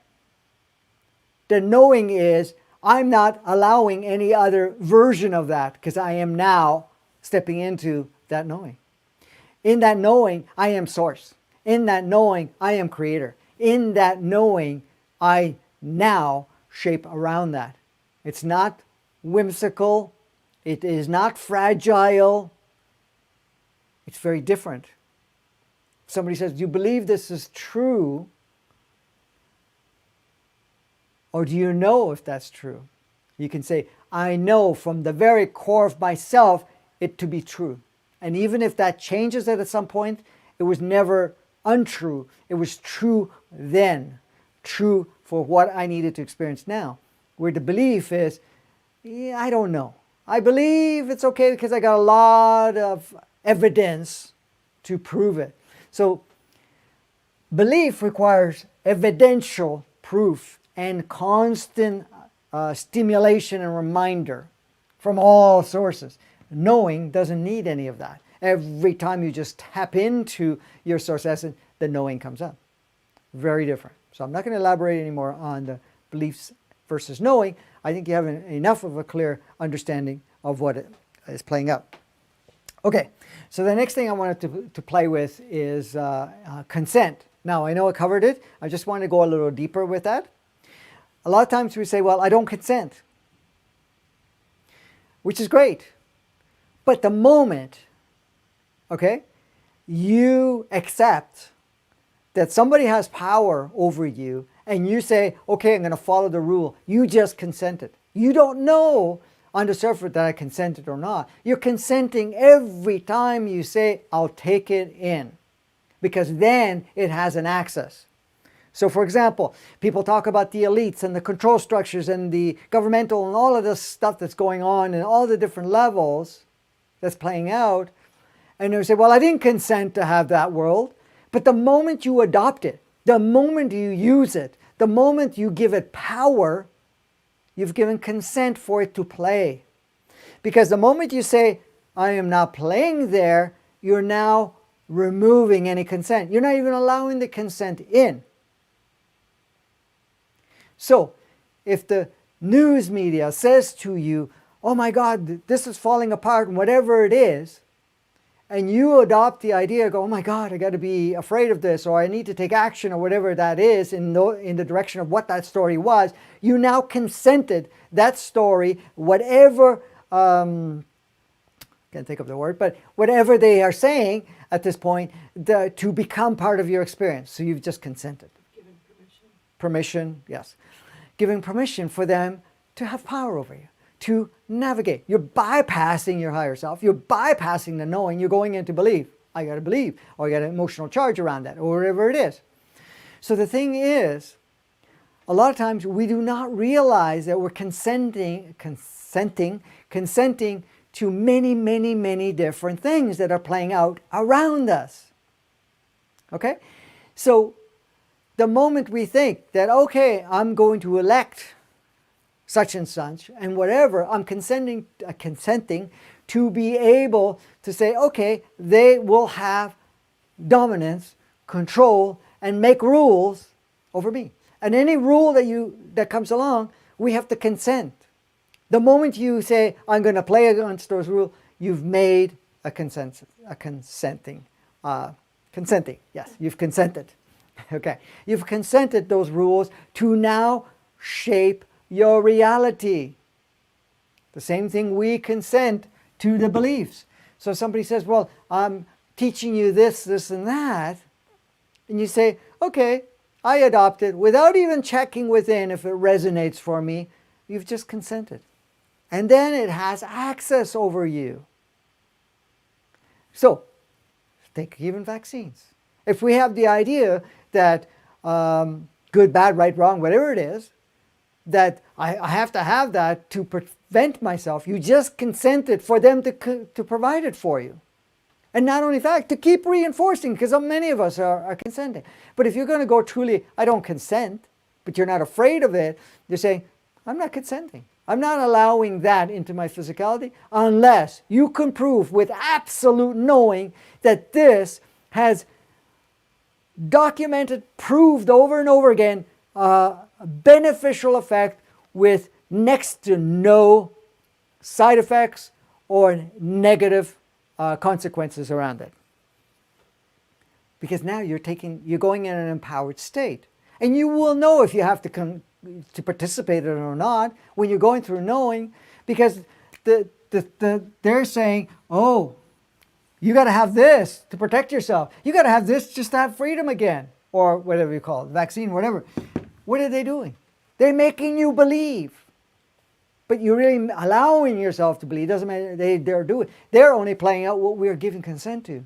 The knowing is, I'm not allowing any other version of that, because I am now stepping into that knowing. In that knowing, I am source. In that knowing, I am creator. In that knowing, I now shape around that. It's not whimsical. It is not fragile. It's very different. Somebody says, do you believe this is true? Or do you know if that's true? You can say, I know from the very core of myself it to be true. And even if that changes at some point, it was never untrue. It was true then. True for what I needed to experience now. Where the belief is, yeah, I don't know. I believe it's okay because I got a lot of evidence to prove it. So belief requires evidential proof and constant stimulation and reminder from all sources. Knowing doesn't need any of that. Every time you just tap into your source essence, the knowing comes up. Very different. So I'm not going to elaborate anymore on the beliefs versus knowing. I think you have enough of a clear understanding of what is playing out. Okay, so the next thing I wanted to play with is consent. Now, I know I covered it. I just want to go a little deeper with that. A lot of times we say, well, I don't consent, which is great. But the moment, okay, you accept that somebody has power over you and you say, okay, I'm going to follow the rule, you just consented. You don't know on the surface that I consented or not. You're consenting every time you say, I'll take it in, because then it has an access. So for example, people talk about the elites and the control structures and the governmental and all of this stuff that's going on and all the different levels that's playing out. And they say, well, I didn't consent to have that world. But the moment you adopt it, the moment you use it, the moment you give it power, you've given consent for it to play. Because the moment you say, I am not playing there, you're now removing any consent. You're not even allowing the consent in. So, if the news media says to you, oh my God, this is falling apart, and whatever it is, and you adopt the idea, go, oh my God, I got to be afraid of this, or I need to take action, or whatever that is in the direction of what that story was, you now consented that story, whatever, can't think of the word, but whatever they are saying at this point, to become part of your experience. So you've just consented. Given permission. Permission, yes. Giving permission for them to have power over you, to navigate. You're bypassing your higher self. You're bypassing the knowing. You're going into belief. I got to believe, or I got an emotional charge around that, or whatever it is. So the thing is, a lot of times we do not realize that we're consenting to many, many, many different things that are playing out around us. Okay? So the moment we think that, okay, I'm going to elect such and such, and whatever, I'm consenting to be able to say, okay, they will have dominance, control, and make rules over me. And any rule that comes along, we have to consent. The moment you say, I'm going to play against those rules, you've made consenting. Yes, you've consented. Okay, you've consented those rules to now shape your reality. The same thing, we consent to the beliefs. So somebody says, well, I'm teaching you this, this, and that. And you say, okay, I adopt it without even checking within if it resonates for me. You've just consented. And then it has access over you. So, take even vaccines. If we have the idea that good, bad, right, wrong, whatever it is, that I have to have that to prevent myself, you just consented for them to provide it for you. And not only that, to keep reinforcing, because many of us are consenting. But if you're going to go truly, I don't consent, but you're not afraid of it, you're saying, I'm not consenting. I'm not allowing that into my physicality unless you can prove with absolute knowing that this has documented, proved over and over again, a beneficial effect with next to no side effects or negative consequences around it. Because now you're going in an empowered state. And you will know if you have to participate in it or not when you're going through knowing, because they're saying, oh, you got to have this to protect yourself. You got to have this just to have freedom again, or whatever you call it, vaccine, whatever. What are they doing? They're making you believe. But you're really allowing yourself to believe. It doesn't matter. They're only playing out what we're giving consent to.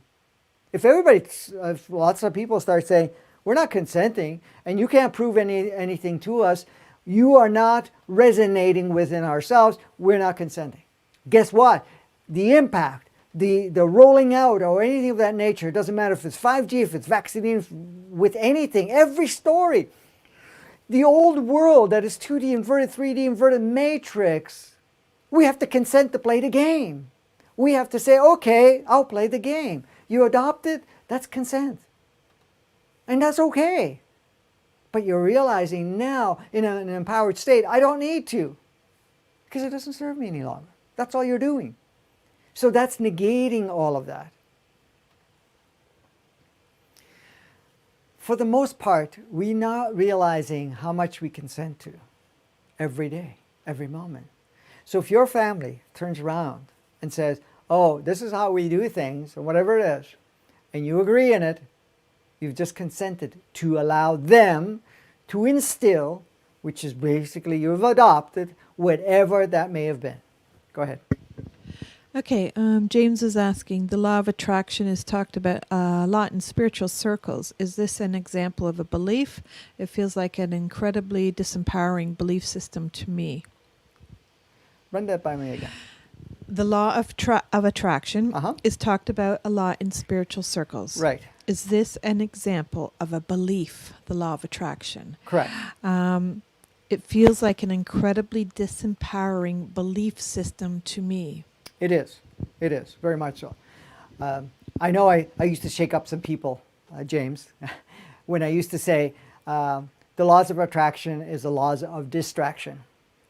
If lots of people start saying, we're not consenting, and you can't prove anything to us, you are not resonating within ourselves, we're not consenting. Guess what? The impact, the rolling out or anything of that nature, it doesn't matter if it's 5G, if it's vaccines, with anything, every story. The old world that is 2D inverted, 3D inverted matrix, we have to consent to play the game. We have to say, okay, I'll play the game. You adopt it, that's consent. And that's okay. But you're realizing now, in an empowered state, I don't need to, because it doesn't serve me any longer. That's all you're doing. So that's negating all of that. For the most part, we're not realizing how much we consent to every day, every moment. So if your family turns around and says, oh, this is how we do things, or whatever it is, and you agree in it, you've just consented to allow them to instill, which is basically you've adopted, whatever that may have been. Go ahead. Okay, James is asking, the law of attraction is talked about a lot in spiritual circles. Is this an example of a belief? It feels like an incredibly disempowering belief system to me. Run that by me again. The law of attraction is talked about a lot in spiritual circles. Right. Is this an example of a belief, the law of attraction? Correct. It feels like an incredibly disempowering belief system to me. It is. It is, very much so. I know I used to shake up some people, James, when I used to say the laws of attraction is the laws of distraction.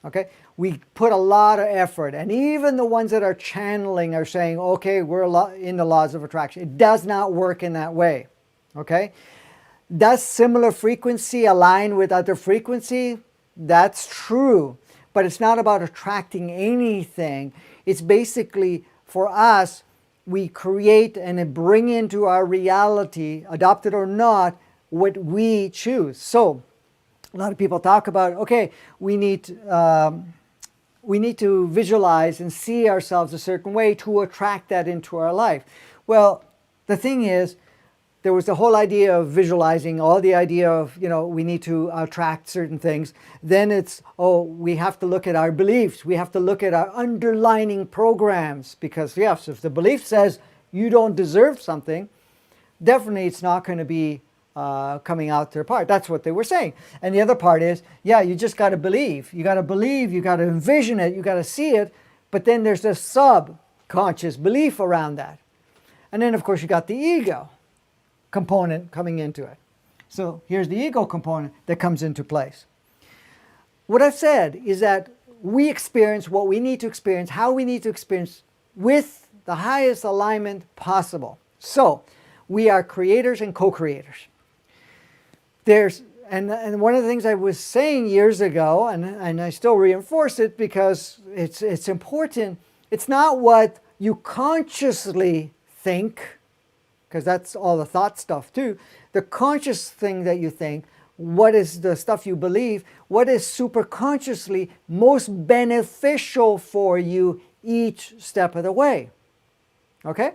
Okay? We put a lot of effort, and even the ones that are channeling are saying, okay, we're in the laws of attraction. It does not work in that way. Okay? Does similar frequency align with other frequency? That's true. But it's not about attracting anything. It's basically, for us, we create and bring into our reality, adopted or not, what we choose. So, a lot of people talk about, okay, we need to visualize and see ourselves a certain way to attract that into our life. Well, the thing is, there was the whole idea of visualizing, all the idea of, we need to attract certain things. Then it's, we have to look at our beliefs. We have to look at our underlining programs. Because yes, if the belief says you don't deserve something, definitely it's not going to be coming out their part. That's what they were saying. And the other part is, yeah, you just got to believe. You got to believe, you got to envision it, you got to see it. But then there's a subconscious belief around that. And then, of course, you got the ego component coming into it. So here's the ego component that comes into place. What I've said is that we experience what we need to experience, how we need to experience, with the highest alignment possible. So we are creators and co-creators. And one of the things I was saying years ago, and I still reinforce it because it's important, it's not what you consciously think, because that's all the thought stuff too. The conscious thing that you think, what is the stuff you believe, what is super consciously most beneficial for you each step of the way. Okay?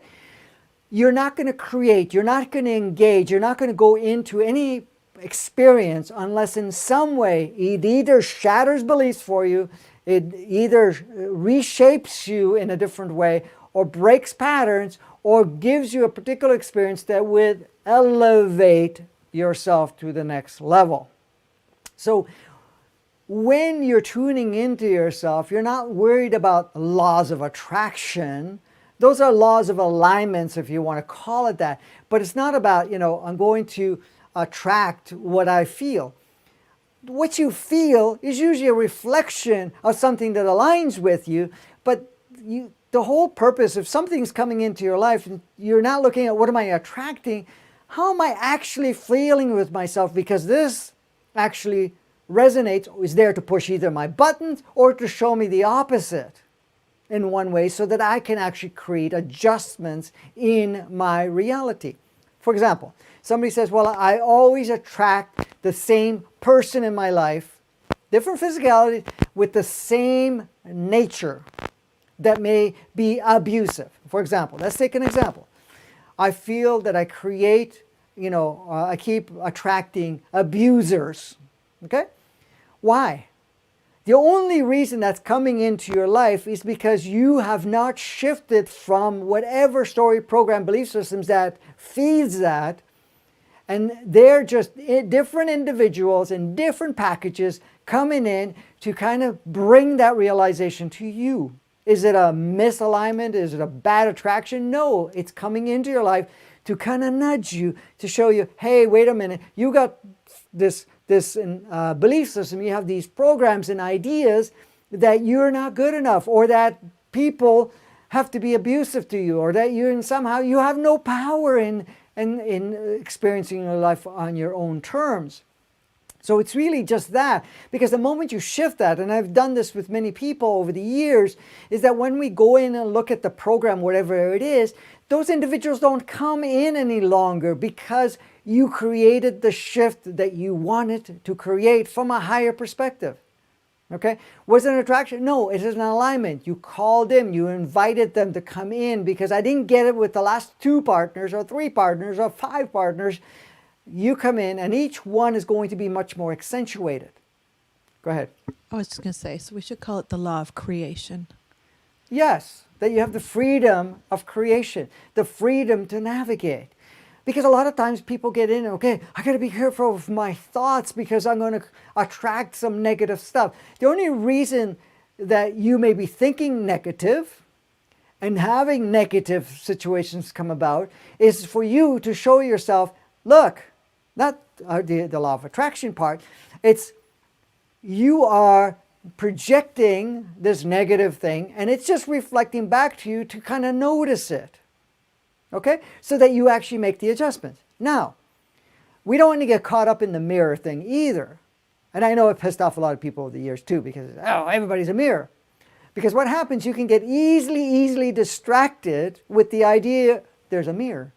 You're not going to create, you're not going to engage, you're not going to go into any experience unless in some way it either shatters beliefs for you, it either reshapes you in a different way, or breaks patterns, or gives you a particular experience that would elevate yourself to the next level. So when you're tuning into yourself, you're not worried about laws of attraction. Those are laws of alignments, if you want to call it that. But it's not about, I'm going to attract what I feel. What you feel is usually a reflection of something that aligns with you, but the whole purpose, if something's coming into your life, you're not looking at what am I attracting, how am I actually feeling with myself, because this actually resonates, is there to push either my buttons or to show me the opposite in one way so that I can actually create adjustments in my reality. For example, somebody says, well, I always attract the same person in my life, different physicality, with the same nature that may be abusive. For example, let's take an example. I feel that I create, I keep attracting abusers. Okay? Why? The only reason that's coming into your life is because you have not shifted from whatever story, program, belief systems that feeds that. And they're just different individuals in different packages coming in to kind of bring that realization to you. Is it a misalignment? Is it a bad attraction? No, it's coming into your life to kind of nudge you, to show you, hey, wait a minute, you got this belief system, you have these programs and ideas that you're not good enough, or that people have to be abusive to you, or that somehow you have no power in experiencing your life on your own terms. So it's really just that, because the moment you shift that, and I've done this with many people over the years, is that when we go in and look at the program, whatever it is, those individuals don't come in any longer because you created the shift that you wanted to create from a higher perspective. Okay? Was it an attraction? No, it is an alignment. You called them, you invited them to come in because I didn't get it with the last 2 partners or 3 partners or 5 partners. You come in and each one is going to be much more accentuated. Go ahead. I was just going to say, so we should call it the law of creation. Yes, that you have the freedom of creation, the freedom to navigate. Because a lot of times people get in, okay, I got to be careful with my thoughts because I'm going to attract some negative stuff. The only reason that you may be thinking negative and having negative situations come about is for you to show yourself, look, not the law of attraction part, it's you are projecting this negative thing and it's just reflecting back to you to kind of notice it. Okay? So that you actually make the adjustments. Now, we don't want to get caught up in the mirror thing either. And I know it pissed off a lot of people over the years too because, oh, everybody's a mirror. Because what happens, you can get easily distracted with the idea there's a mirror.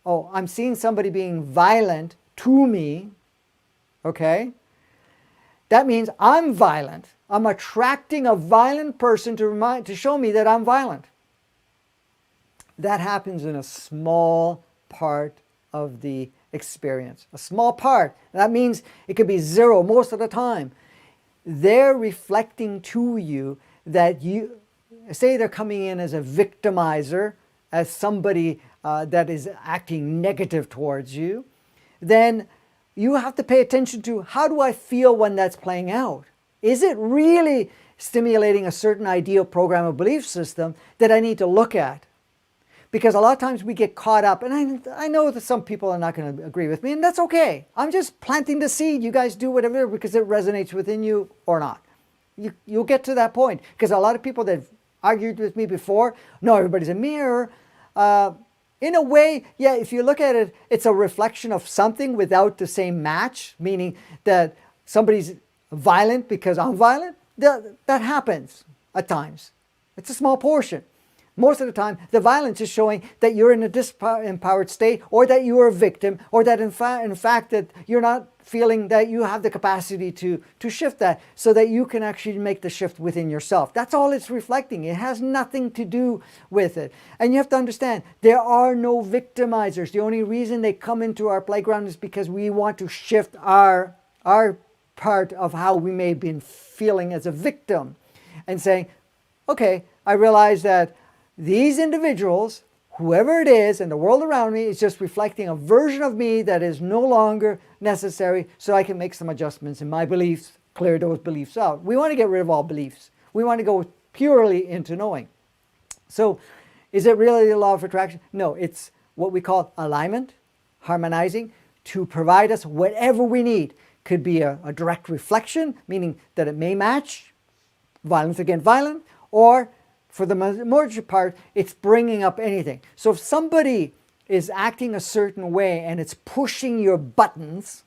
Oh, I'm seeing somebody being violent to me. Okay? That means I'm violent. I'm attracting a violent person to show me that I'm violent. That happens in a small part of the experience. A small part. That means it could be 0 most of the time. They're reflecting to you that you, say they're coming in as a victimizer, as somebody that is acting negative towards you, then you have to pay attention to how do I feel when that's playing out? Is it really stimulating a certain ideal program or belief system that I need to look at? Because a lot of times we get caught up, and I know that some people are not going to agree with me, and that's okay. I'm just planting the seed. You guys do whatever because it resonates within you or not. You'll get to that point. Because a lot of people that have argued with me before, no, everybody's a mirror. In a way, yeah, if you look at it, it's a reflection of something without the same match, meaning that somebody's violent because I'm violent. That happens at times. It's a small portion. Most of the time, the violence is showing that you're in a disempowered state or that you are a victim or that in fact that you're not feeling that you have the capacity to shift that so that you can actually make the shift within yourself. That's all it's reflecting. It has nothing to do with it. And you have to understand, there are no victimizers. The only reason they come into our playground is because we want to shift our part of how we may have been feeling as a victim and saying, okay, I realize that these individuals, whoever it is in the world around me, is just reflecting a version of me that is no longer necessary so I can make some adjustments in my beliefs, clear those beliefs out. We want to get rid of all beliefs. We want to go purely into knowing. So is it really the law of attraction? No, it's what we call alignment, harmonizing, to provide us whatever we need. Could be a direct reflection, meaning that it may match violence against violence, or for the major part, it's bringing up anything. So if somebody is acting a certain way and it's pushing your buttons,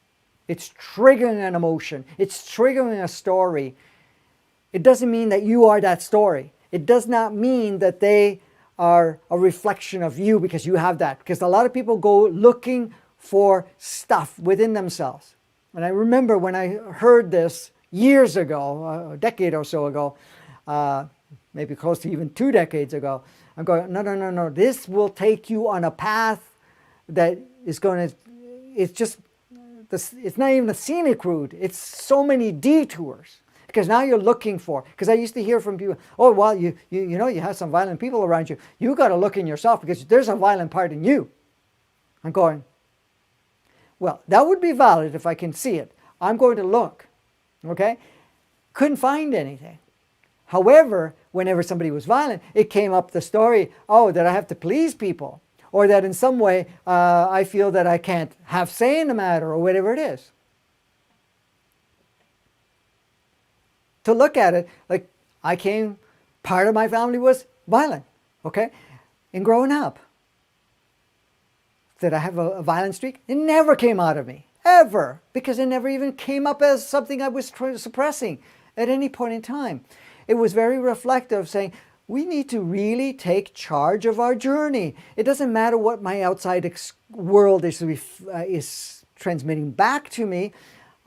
it's triggering an emotion, it's triggering a story, it doesn't mean that you are that story. It does not mean that they are a reflection of you because you have that. Because a lot of people go looking for stuff within themselves. And I remember when I heard this years ago, a decade or so ago, maybe close to even 2 decades ago, I'm going, no, this will take you on a path that is going to, it's not even a scenic route, it's so many detours. Because now you're looking for, because I used to hear from people, oh, well, you know, you have some violent people around you. You got to look in yourself because there's a violent part in you. I'm going, well, that would be valid if I can see it. I'm going to look, okay? Couldn't find anything. However, whenever somebody was violent, it came up the story, oh, that I have to please people, or that in some way I feel that I can't have say in the matter, or whatever it is. To look at it, like part of my family was violent, okay? In growing up. Did I have a violent streak? It never came out of me, ever, because it never even came up as something I was suppressing at any point in time. It was very reflective, saying, we need to really take charge of our journey. It doesn't matter what my outside world is transmitting back to me.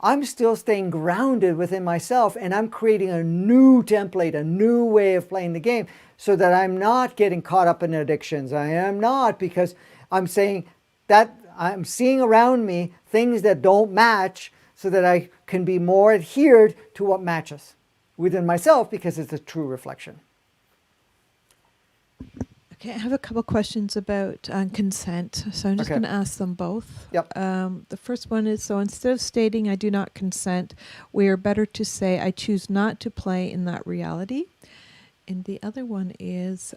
I'm still staying grounded within myself, and I'm creating a new template, a new way of playing the game, so that I'm not getting caught up in addictions. I am not, because I'm saying that I'm seeing around me things that don't match, so that I can be more adhered to what matches within myself, because it's a true reflection. Okay, I have a couple questions about consent, so I'm just Okay. going to ask them both. Yep. The first one is, so instead of stating I do not consent, we are better to say I choose not to play in that reality. And the other one is,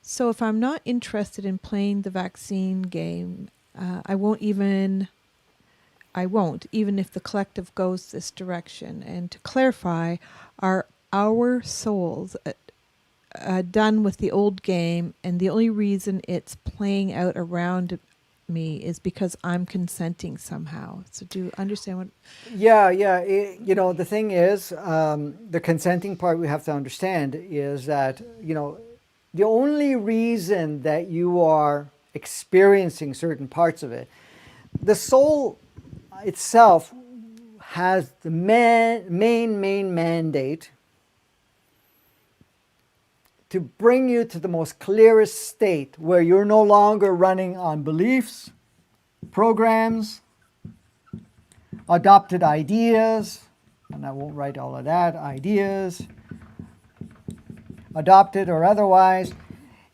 so if I'm not interested in playing the vaccine game, I won't, even if the collective goes this direction. And to clarify, are our souls done with the old game, and the only reason it's playing out around me is because I'm consenting somehow? So do you understand what? Yeah. The thing is, the consenting part we have to understand is that, the only reason that you are experiencing certain parts of it, the soul itself has the main mandate to bring you to the most clearest state where you're no longer running on beliefs, programs, adopted ideas, and I won't write all of that, ideas, adopted or otherwise.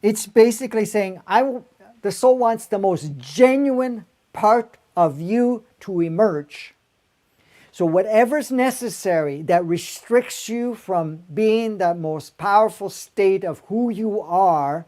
It's basically saying, the soul wants the most genuine part of you to emerge. So whatever's necessary that restricts you from being the most powerful state of who you are,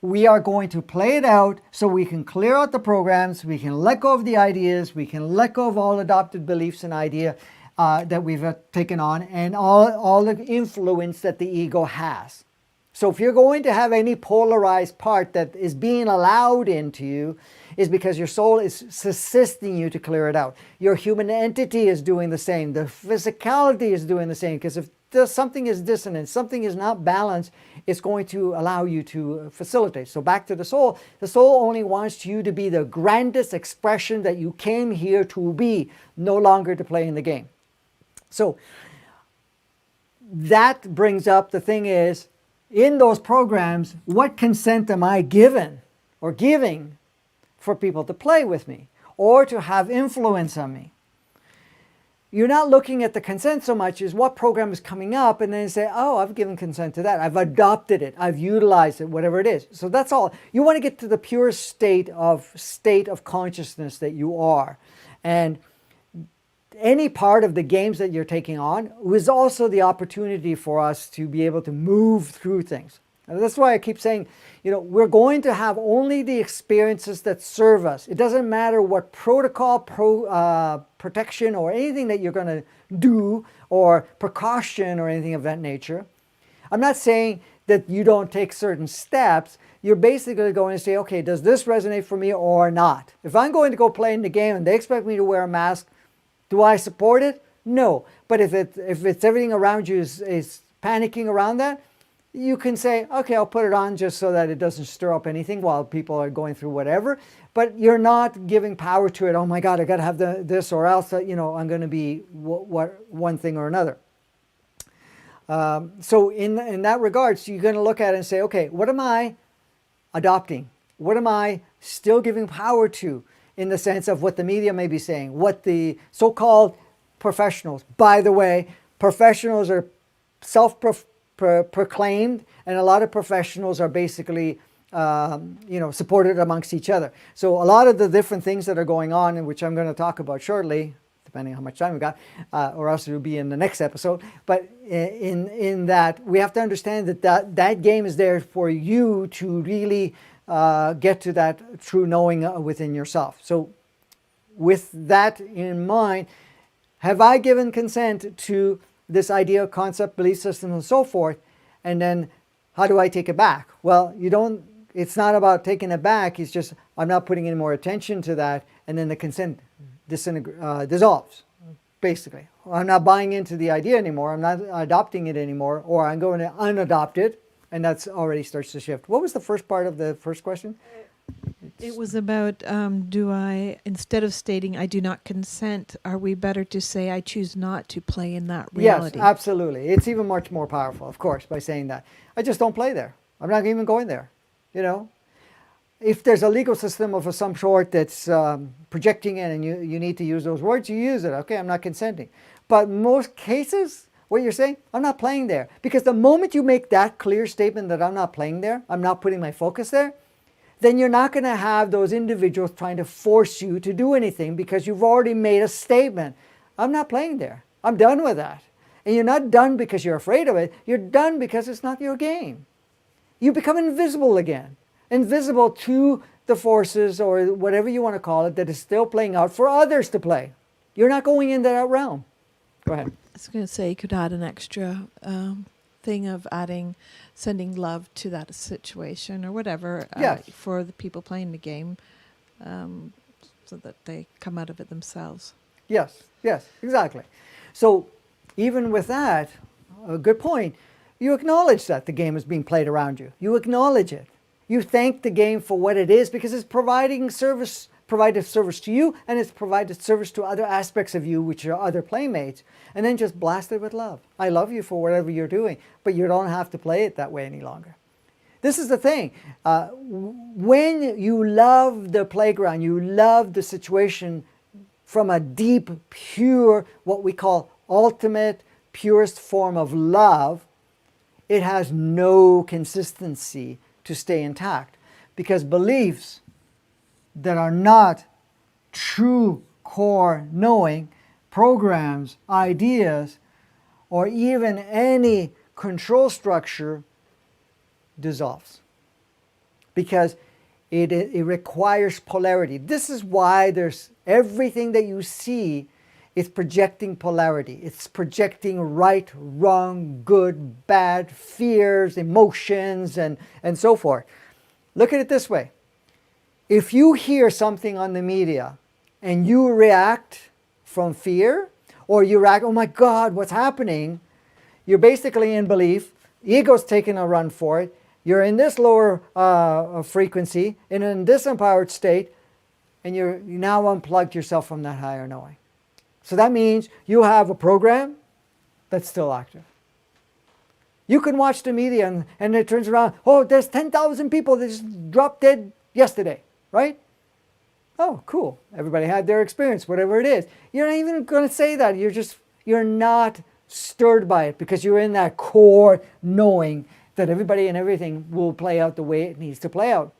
we are going to play it out so we can clear out the programs, we can let go of the ideas, we can let go of all adopted beliefs and idea that we've taken on, and all the influence that the ego has. So if you're going to have any polarized part that is being allowed into you, is because your soul is assisting you to clear it out. Your human entity is doing the same. The physicality is doing the same. Because if something is dissonant, something is not balanced, it's going to allow you to facilitate. So back to the soul only wants you to be the grandest expression that you came here to be, no longer to play in the game. So that brings up the thing is, in those programs, what consent am I given or giving for people to play with me or to have influence on me? You're not looking at the consent so much as what program is coming up, and then you say, oh, I've given consent to that. I've adopted it. I've utilized it, whatever it is. So that's all. You want to get to the pure state of consciousness that you are. And any part of the games that you're taking on was also the opportunity for us to be able to move through things. And that's why I keep saying, we're going to have only the experiences that serve us. It doesn't matter what protocol, protection, or anything that you're going to do, or precaution, or anything of that nature. I'm not saying that you don't take certain steps. You're basically going to say, okay, does this resonate for me or not? If I'm going to go play in the game and they expect me to wear a mask, do I support it? No. But if it's everything around you is panicking around that, you can say, okay, I'll put it on just so that it doesn't stir up anything while people are going through whatever. But you're not giving power to it. Oh my God, I got to have this, or else I'm going to be one thing or another. So in that regards, you're going to look at it and say, okay, what am I adopting? What am I still giving power to? In the sense of what the media may be saying, what the so-called professionals. By the way, professionals are self-proclaimed, and a lot of professionals are basically, supported amongst each other. So a lot of the different things that are going on, and which I'm going to talk about shortly, depending on how much time we got, or else it will be in the next episode. But in that, we have to understand that game is there for you to really get to that true knowing within yourself. So with that in mind, have I given consent to this idea, concept, belief system, and so forth? And then how do I take it back? Well, it's not about taking it back. It's just, I'm not putting any more attention to that. And then the consent dissolves, basically. I'm not buying into the idea anymore. I'm not adopting it anymore, or I'm going to unadopt it. And that's already starts to shift. What was the first part of the first question? It was about instead of stating I do not consent, are we better to say I choose not to play in that reality? Yes, absolutely. It's even much more powerful, of course, by saying that. I just don't play there. I'm not even going there. You know, if there's a legal system of some sort that's projecting in and you need to use those words, you use it. Okay, I'm not consenting. But most cases, what you're saying, I'm not playing there. Because the moment you make that clear statement that I'm not playing there, I'm not putting my focus there, then you're not going to have those individuals trying to force you to do anything because you've already made a statement. I'm not playing there. I'm done with that. And you're not done because you're afraid of it. You're done because it's not your game. You become invisible again. Invisible to the forces or whatever you want to call it that is still playing out for others to play. You're not going into that realm. Go ahead. I was going to say you could add an extra thing of sending love to that situation or whatever Yes. for the people playing the game so that they come out of it themselves. Yes, exactly. So even with that, a good point, you acknowledge that the game is being played around you. You acknowledge it. You thank the game for what it is because it's provided service to you and it's provided service to other aspects of you, which are other playmates. And then just blast it with love. I love you for whatever you're doing, but you don't have to play it that way any longer. This is the thing. When you love the playground, you love the situation from a deep, pure, what we call ultimate, purest form of love, it has no consistency to stay intact. Because beliefs that are not true core knowing, programs, ideas, or even any control structure dissolves. Because it requires polarity. This is why there's everything that you see is projecting polarity. It's projecting right, wrong, good, bad, fears, emotions, and so forth. Look at it this way. If you hear something on the media and you react from fear, or you react, oh my God, what's happening? You're basically in belief. Ego's taking a run for it. You're in this lower frequency, in a disempowered state, and you now unplugged yourself from that higher knowing. So that means you have a program that's still active. You can watch the media and it turns around, oh, there's 10,000 people that just dropped dead yesterday, right? Oh, cool. Everybody had their experience, whatever it is. You're not even going to say that. You're not stirred by it because you're in that core knowing that everybody and everything will play out the way it needs to play out.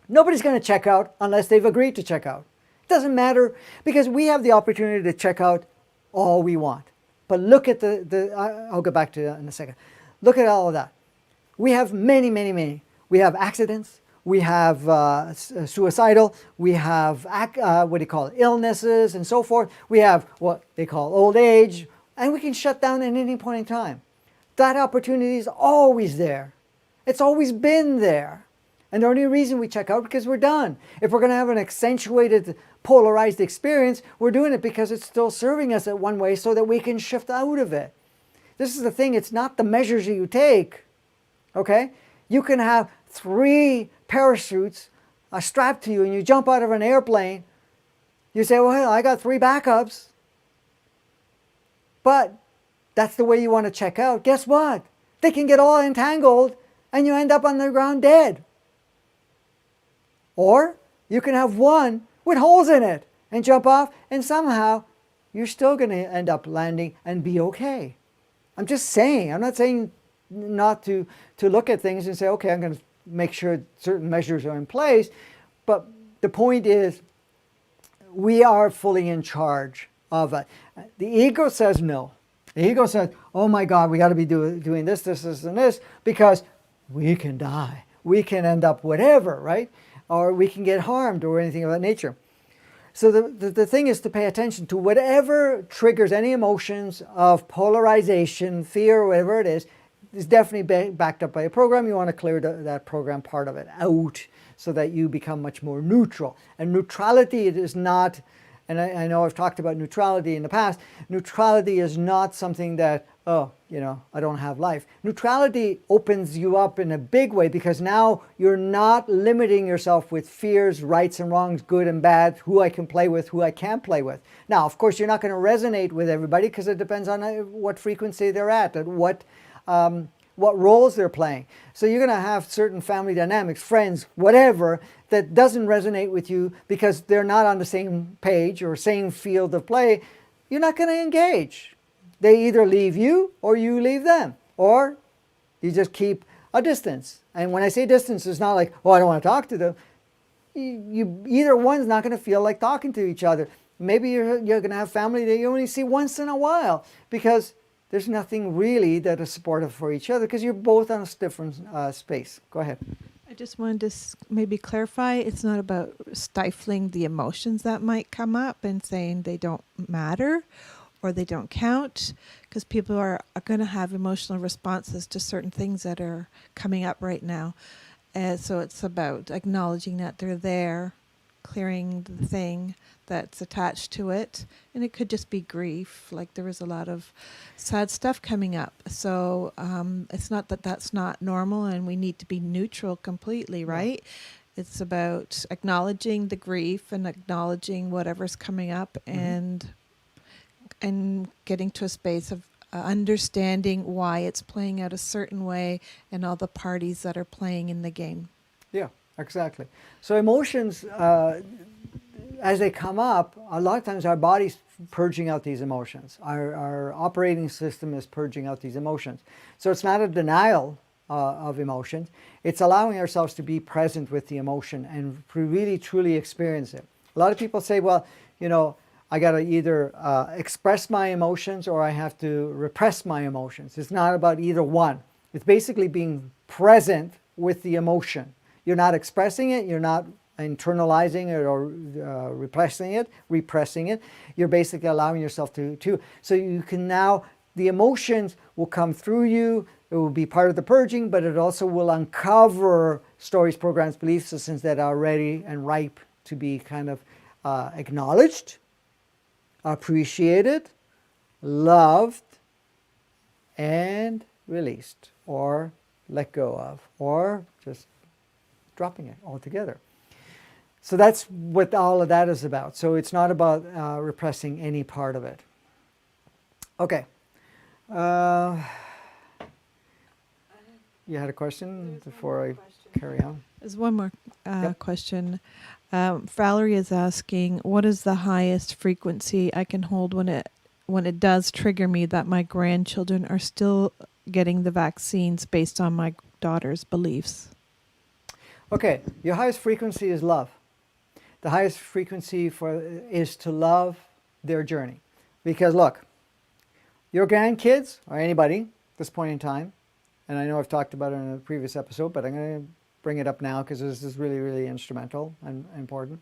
Nobody's going to check out unless they've agreed to check out. It doesn't matter because we have the opportunity to check out all we want. But look at I'll go back to that in a second. Look at all of that. We have many. We have accidents. We have suicidal. We have, illnesses and so forth. We have what they call old age. And we can shut down at any point in time. That opportunity is always there. It's always been there. And the only reason we check out because we're done. If we're going to have an accentuated, polarized experience, we're doing it because it's still serving us in one way so that we can shift out of it. This is the thing. It's not the measures you take. Okay? You can have 3 parachutes strapped to you and you jump out of an airplane. You say, well, I got 3 backups. But that's the way you want to check out. Guess what? They can get all entangled and you end up on the ground dead. Or you can have 1 with holes in it and jump off and somehow you're still going to end up landing and be okay. I'm just saying. I'm not saying not to look at things and say, okay, I'm going to make sure certain measures are in place. But the point is, we are fully in charge of it. The ego says no. The ego says, oh my God, we got to be doing this, and this, because we can die. We can end up whatever, right? Or we can get harmed or anything of that nature. So the thing is to pay attention to whatever triggers any emotions of polarization, fear, or whatever it is definitely backed up by a program. You want to clear that program part of it out so that you become much more neutral. And neutrality, it is not, and I know I've talked about neutrality in the past, neutrality is not something that oh, I don't have life. Neutrality opens you up in a big way because now you're not limiting yourself with fears, rights and wrongs, good and bad, who I can play with, who I can't play with. Now, of course, you're not going to resonate with everybody because it depends on what frequency they're at and what roles they're playing. So you're going to have certain family dynamics, friends, whatever, that doesn't resonate with you because they're not on the same page or same field of play. You're not going to engage. They either leave you or you leave them, or you just keep a distance. And when I say distance, it's not like, oh, I don't want to talk to them. Either one's not going to feel like talking to each other. Maybe you're going to have family that you only see once in a while because there's nothing really that is supportive for each other because you're both on a different space. Go ahead. I just wanted to maybe clarify, it's not about stifling the emotions that might come up and saying they don't matter or they don't count, because people are going to have emotional responses to certain things that are coming up right now. So it's about acknowledging that they're there, clearing the thing that's attached to it. And it could just be grief, like there was a lot of sad stuff coming up. So it's not that that's not normal and we need to be neutral completely, right? Yeah. It's about acknowledging the grief and acknowledging whatever's coming up, and getting to a space of understanding why it's playing out a certain way and all the parties that are playing in the game. Yeah, exactly. So emotions, as they come up, a lot of times our body's purging out these emotions. Our operating system is purging out these emotions. So it's not a denial of emotions. It's allowing ourselves to be present with the emotion and really truly experience it. A lot of people say, well, I got to either express my emotions or I have to repress my emotions. It's not about either one. It's basically being present with the emotion. You're not expressing it. You're not internalizing it or repressing it. You're basically allowing yourself to. So you can now, the emotions will come through you. It will be part of the purging, but it also will uncover stories, programs, belief systems that are ready and ripe to be kind of acknowledged, appreciated, loved, and released, or let go of, or just dropping it altogether. So that's what all of that is about. So it's not about repressing any part of it. Okay. You had a question before I carry on? There's one more question. Valerie is asking, what is the highest frequency I can hold when it does trigger me that my grandchildren are still getting the vaccines based on my daughter's beliefs? Okay, your highest frequency is love. The highest frequency is to love their journey. Because look, your grandkids, or anybody at this point in time, and I know I've talked about it in a previous episode, but I'm going to bring it up now because this is really, really instrumental and important.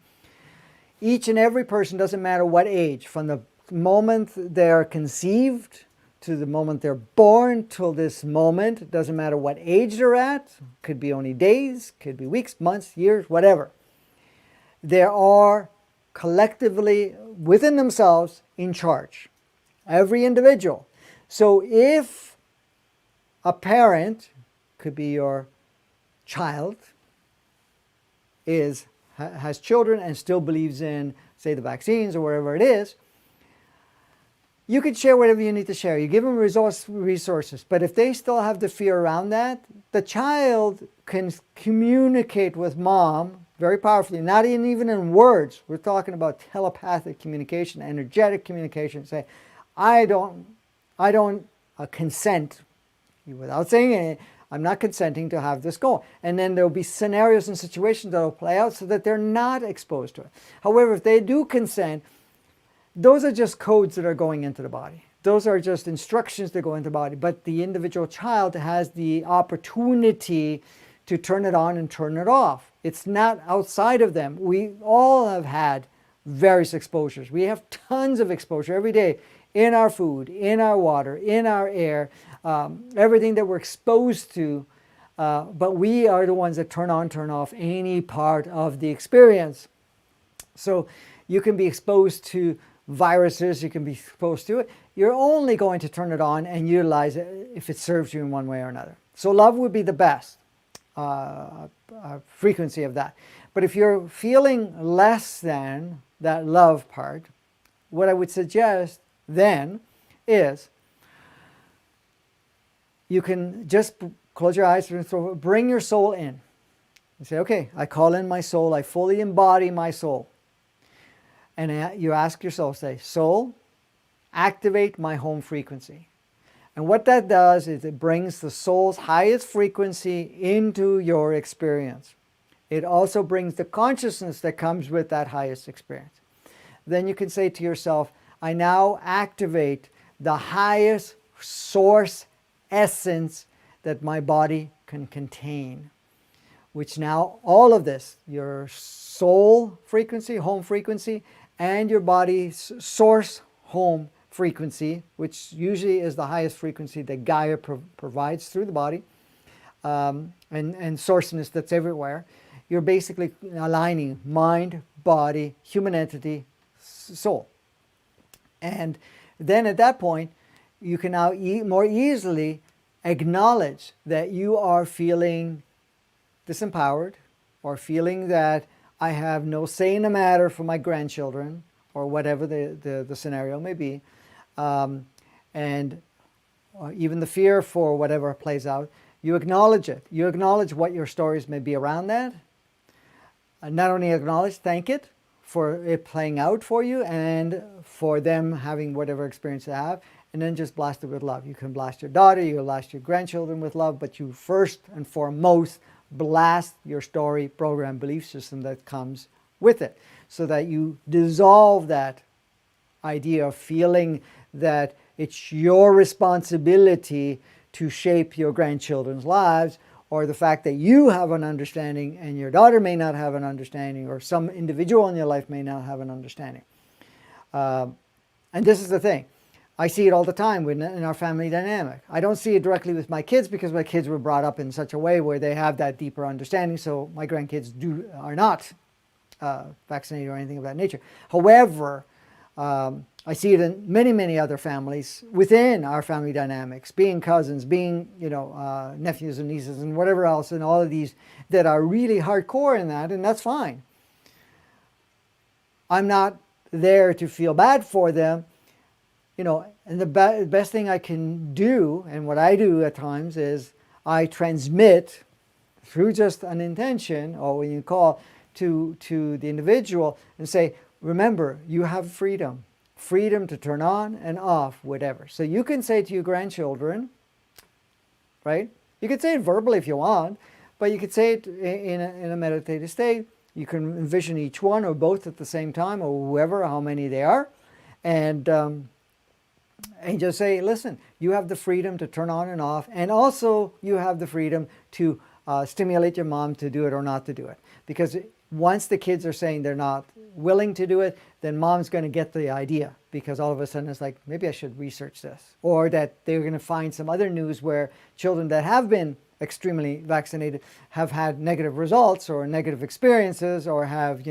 Each and every person, doesn't matter what age, from the moment they're conceived to the moment they're born till this moment, it doesn't matter what age they're at, could be only days, could be weeks, months, years, whatever. They are collectively within themselves in charge. Every individual. So if a parent, could be your child, has children and still believes in, say, the vaccines or whatever it is, you can share whatever you need to share. You give them resources. But if they still have the fear around that, the child can communicate with mom very powerfully, not even in words. We're talking about telepathic communication, energetic communication. Say, I don't consent, without saying it, I'm not consenting to have this go. And then there'll be scenarios and situations that will play out so that they're not exposed to it. However, if they do consent, those are just codes that are going into the body. Those are just instructions that go into the body. But the individual child has the opportunity to turn it on and turn it off. It's not outside of them. We all have had various exposures. We have tons of exposure every day in our food, in our water, in our air, everything that we're exposed to. But we are the ones that turn on, turn off any part of the experience. So you can be exposed to viruses you can be exposed to it. You're only going to turn it on and utilize it if it serves you in one way or another. So love would be the best frequency of that. But if you're feeling less than that love part, what I would suggest then is you can just close your eyes and bring your soul in. You say, okay, I call in my soul, I fully embody my soul. And you ask your soul, say, soul, activate my home frequency. And what that does is it brings the soul's highest frequency into your experience. It also brings the consciousness that comes with that highest experience. Then you can say to yourself, I now activate the highest source essence that my body can contain. Which now all of this, your soul frequency, home frequency, and your body's source home frequency, which usually is the highest frequency that Gaia provides through the body, and sourceness that's everywhere. You're basically aligning mind, body, human entity, soul. And then at that point, you can now more easily acknowledge that you are feeling disempowered, or feeling that I have no say in the matter for my grandchildren, or whatever the scenario may be, and even the fear for whatever plays out. You acknowledge it. You acknowledge what your stories may be around that. Not only acknowledge, thank it for it playing out for you and for them having whatever experience they have, and then just blast it with love. You can blast your daughter, you can blast your grandchildren with love, but you first and foremost blast your story, program, belief system that comes with it, so that you dissolve that idea of feeling that it's your responsibility to shape your grandchildren's lives, or the fact that you have an understanding and your daughter may not have an understanding, or some individual in your life may not have an understanding. And this is the thing. I see it all the time in our family dynamic. I don't see it directly with my kids because my kids were brought up in such a way where they have that deeper understanding, so my grandkids are not vaccinated or anything of that nature. However, I see it in many, many other families within our family dynamics, being cousins, being, nephews and nieces and whatever else, and all of these that are really hardcore in that, and that's fine. I'm not there to feel bad for them, and the best thing I can do, and what I do at times, is I transmit through just an intention, or when you call to the individual and say, remember, you have freedom to turn on and off whatever. So you can say to your grandchildren, right? You can say it verbally if you want, but you could say it in a meditative state. You can envision each one or both at the same time, or whoever, how many they are, and just say, listen, you have the freedom to turn on and off, and also you have the freedom to stimulate your mom to do it or not to do it. Because once the kids are saying they're not willing to do it, then mom's going to get the idea, because all of a sudden it's like, maybe I should research this. Or that they're going to find some other news where children that have been extremely vaccinated have had negative results or negative experiences, or have,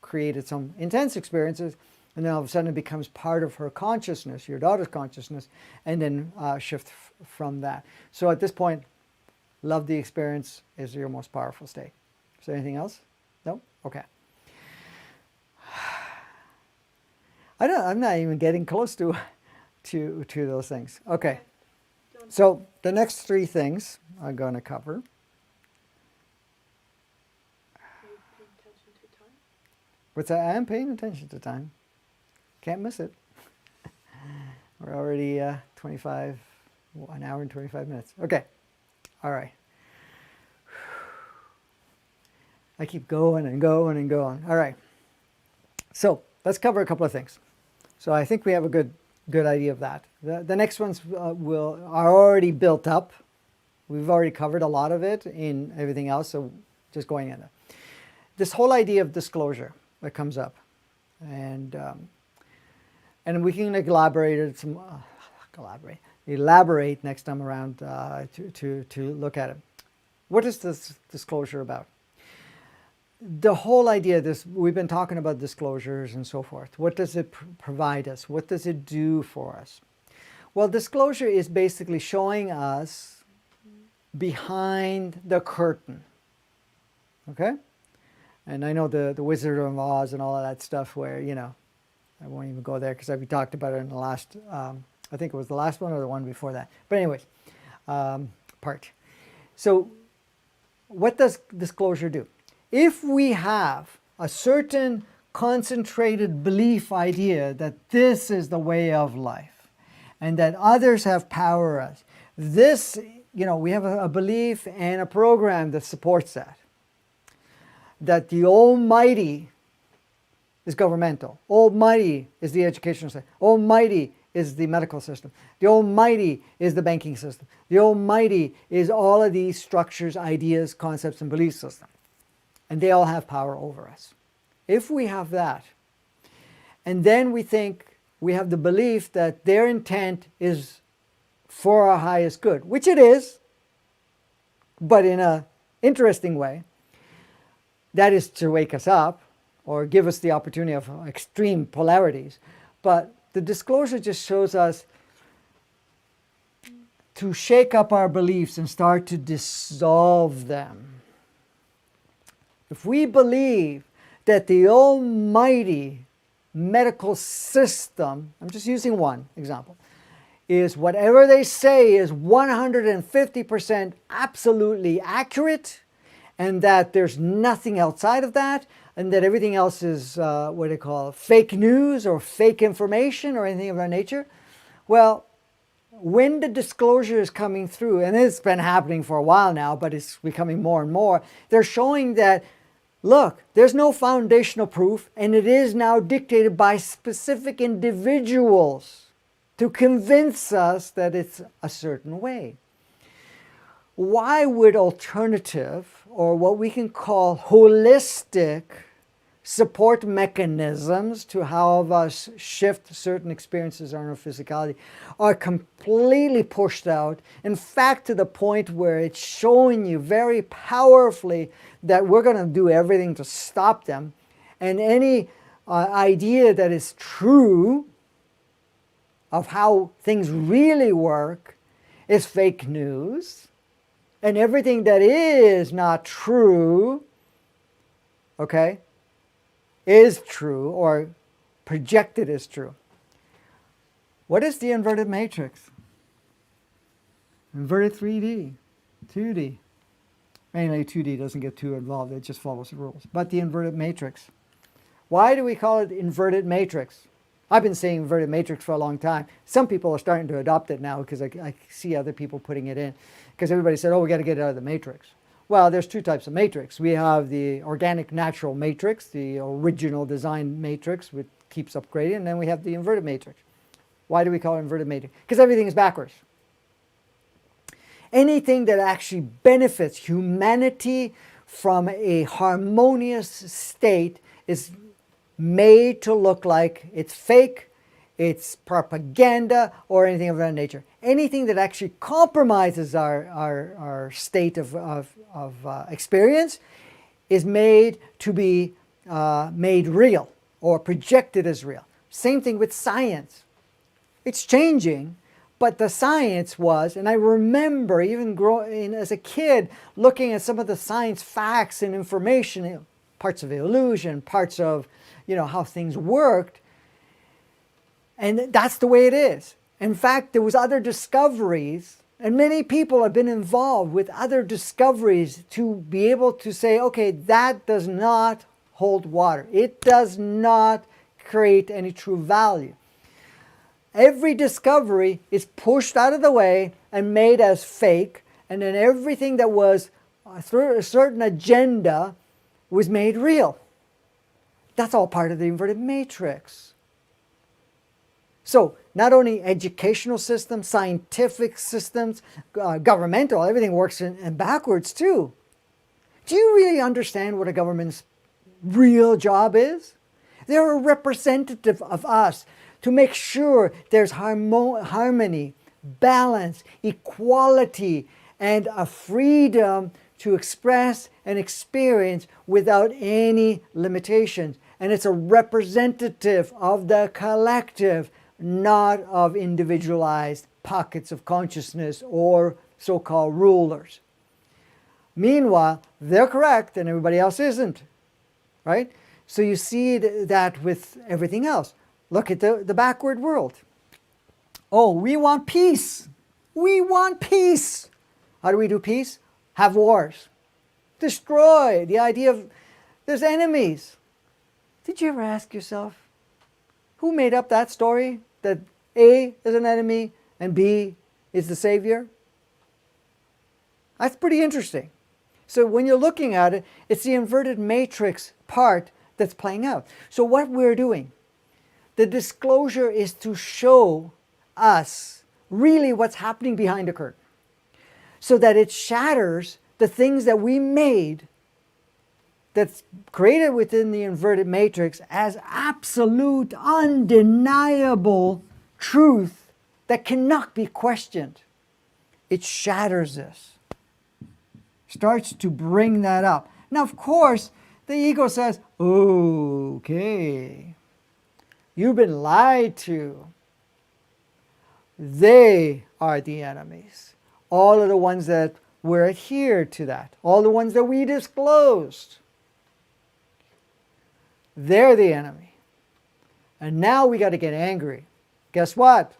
created some intense experiences. And then all of a sudden it becomes part of her consciousness, your daughter's consciousness, and then shift from that. So at this point, love the experience is your most powerful state. Is there anything else? No? Okay. I'm not even getting close to those things. Okay. So the next three things I'm going to cover. Are you paying attention to time? What's that? I am paying attention to time. Can't miss it. We're already 1 hour and 25 minutes. Okay. All right. I keep going and going and going. All right. So let's cover a couple of things. So I think we have a good idea of that. The next ones are already built up. We've already covered a lot of it in everything else, so just going in there. This whole idea of disclosure that comes up, and we can elaborate next time around to look at it. What is this disclosure about? the whole idea, this we've been talking about disclosures and so forth. What does it provide us? What does it do for us? Well, disclosure is basically showing us behind the curtain. Okay? And I know the Wizard of Oz and all of that stuff where, you know, I won't even go there because we talked about it in the last, I think it was the last one or the one before that. But anyways, part. So what does disclosure do? If we have a certain concentrated belief idea that this is the way of life and that others have power us, this, you know, we have a belief and a program that supports that. That the Almighty is governmental. Almighty is the educational system. Almighty is the medical system. The Almighty is the banking system. The Almighty is all of these structures, ideas, concepts, and belief systems. And they all have power over us. If we have that, and then we think we have the belief that their intent is for our highest good, which it is, but in an interesting way, that is to wake us up or give us the opportunity of extreme polarities. But the disclosure just shows us to shake up our beliefs and start to dissolve them. If we believe that the almighty medical system, I'm just using one example, is whatever they say is 150% absolutely accurate, and that there's nothing outside of that, and that everything else is what they call fake news or fake information or anything of that nature, well, when the disclosure is coming through, and it's been happening for a while now, but it's becoming more and more, they're showing that, look, there's no foundational proof, and it is now dictated by specific individuals to convince us that it's a certain way. Why would alternative, or what we can call holistic support mechanisms to help us shift certain experiences on our physicality, are completely pushed out, in fact to the point where it's showing you very powerfully that we're going to do everything to stop them, and any idea that is true of how things really work is fake news, and everything that is not true, okay, is true or projected as true. What is the inverted matrix? Inverted 3D, 2D. Mainly 2D doesn't get too involved, it just follows the rules. But the inverted matrix. Why do we call it inverted matrix? I've been saying inverted matrix for a long time. Some people are starting to adopt it now because I see other people putting it in. Because everybody said, oh, we got to get it out of the matrix. Well, there's two types of matrix. We have the organic natural matrix, the original design matrix, which keeps upgrading, and then we have the inverted matrix. Why do we call it inverted matrix? Because everything is backwards. Anything that actually benefits humanity from a harmonious state is made to look like it's fake, it's propaganda, or anything of that nature. Anything that actually compromises our state of experience is made to be made real or projected as real. Same thing with science. It's changing, but the science was, and I remember even growing as a kid looking at some of the science facts and information, parts of illusion, parts of how things worked, and that's the way it is. In fact, there was other discoveries, and many people have been involved with other discoveries to be able to say, okay, that does not hold water. It does not create any true value. Every discovery is pushed out of the way and made as fake, and then everything that was through a certain agenda was made real. That's all part of the inverted matrix. So not only educational systems, scientific systems, governmental, everything works in backwards too. Do you really understand what a government's real job is? They're a representative of us to make sure there's harmony, balance, equality, and a freedom to express and experience without any limitations. And it's a representative of the collective, not of individualized pockets of consciousness or so-called rulers. Meanwhile, they're correct and everybody else isn't, right? So you see that with everything else. Look at the backward world. Oh, we want peace. We want peace. How do we do peace? Have wars. Destroy. The idea of there's enemies. Did you ever ask yourself, who made up that story? That A is an enemy and B is the savior? That's pretty interesting. So when you're looking at it, it's the inverted matrix part that's playing out. So what we're doing, the disclosure is to show us really what's happening behind the curtain, so that it shatters the things that we made that's created within the inverted matrix as absolute, undeniable truth that cannot be questioned. It shatters this, starts to bring that up. Now, of course, the ego says, okay, you've been lied to. They are the enemies. All of the ones that were adhered to that, all the ones that we disclosed, they're the enemy. And now we got to get angry. Guess what?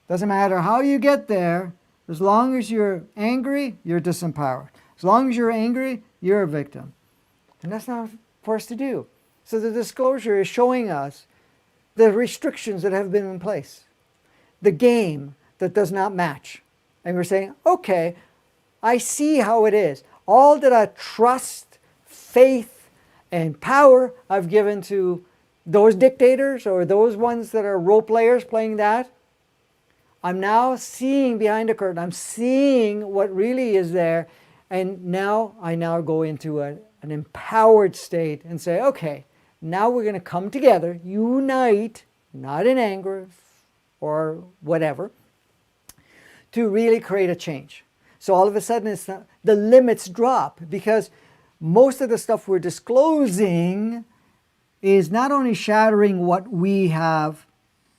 Doesn't matter how you get there, as long as you're angry, you're disempowered. As long as you're angry, you're a victim. And that's not for us to do. So the disclosure is showing us the restrictions that have been in place, the game that does not match. And we're saying, okay, I see how it is. All that trust, faith, and power I've given to those dictators or those ones that are role players playing that, I'm now seeing behind the curtain. I'm seeing what really is there. And now I go into an empowered state and say, okay, now we're going to come together, unite, not in anger or whatever, to really create a change. So all of a sudden the limits drop, because most of the stuff we're disclosing is not only shattering what we have,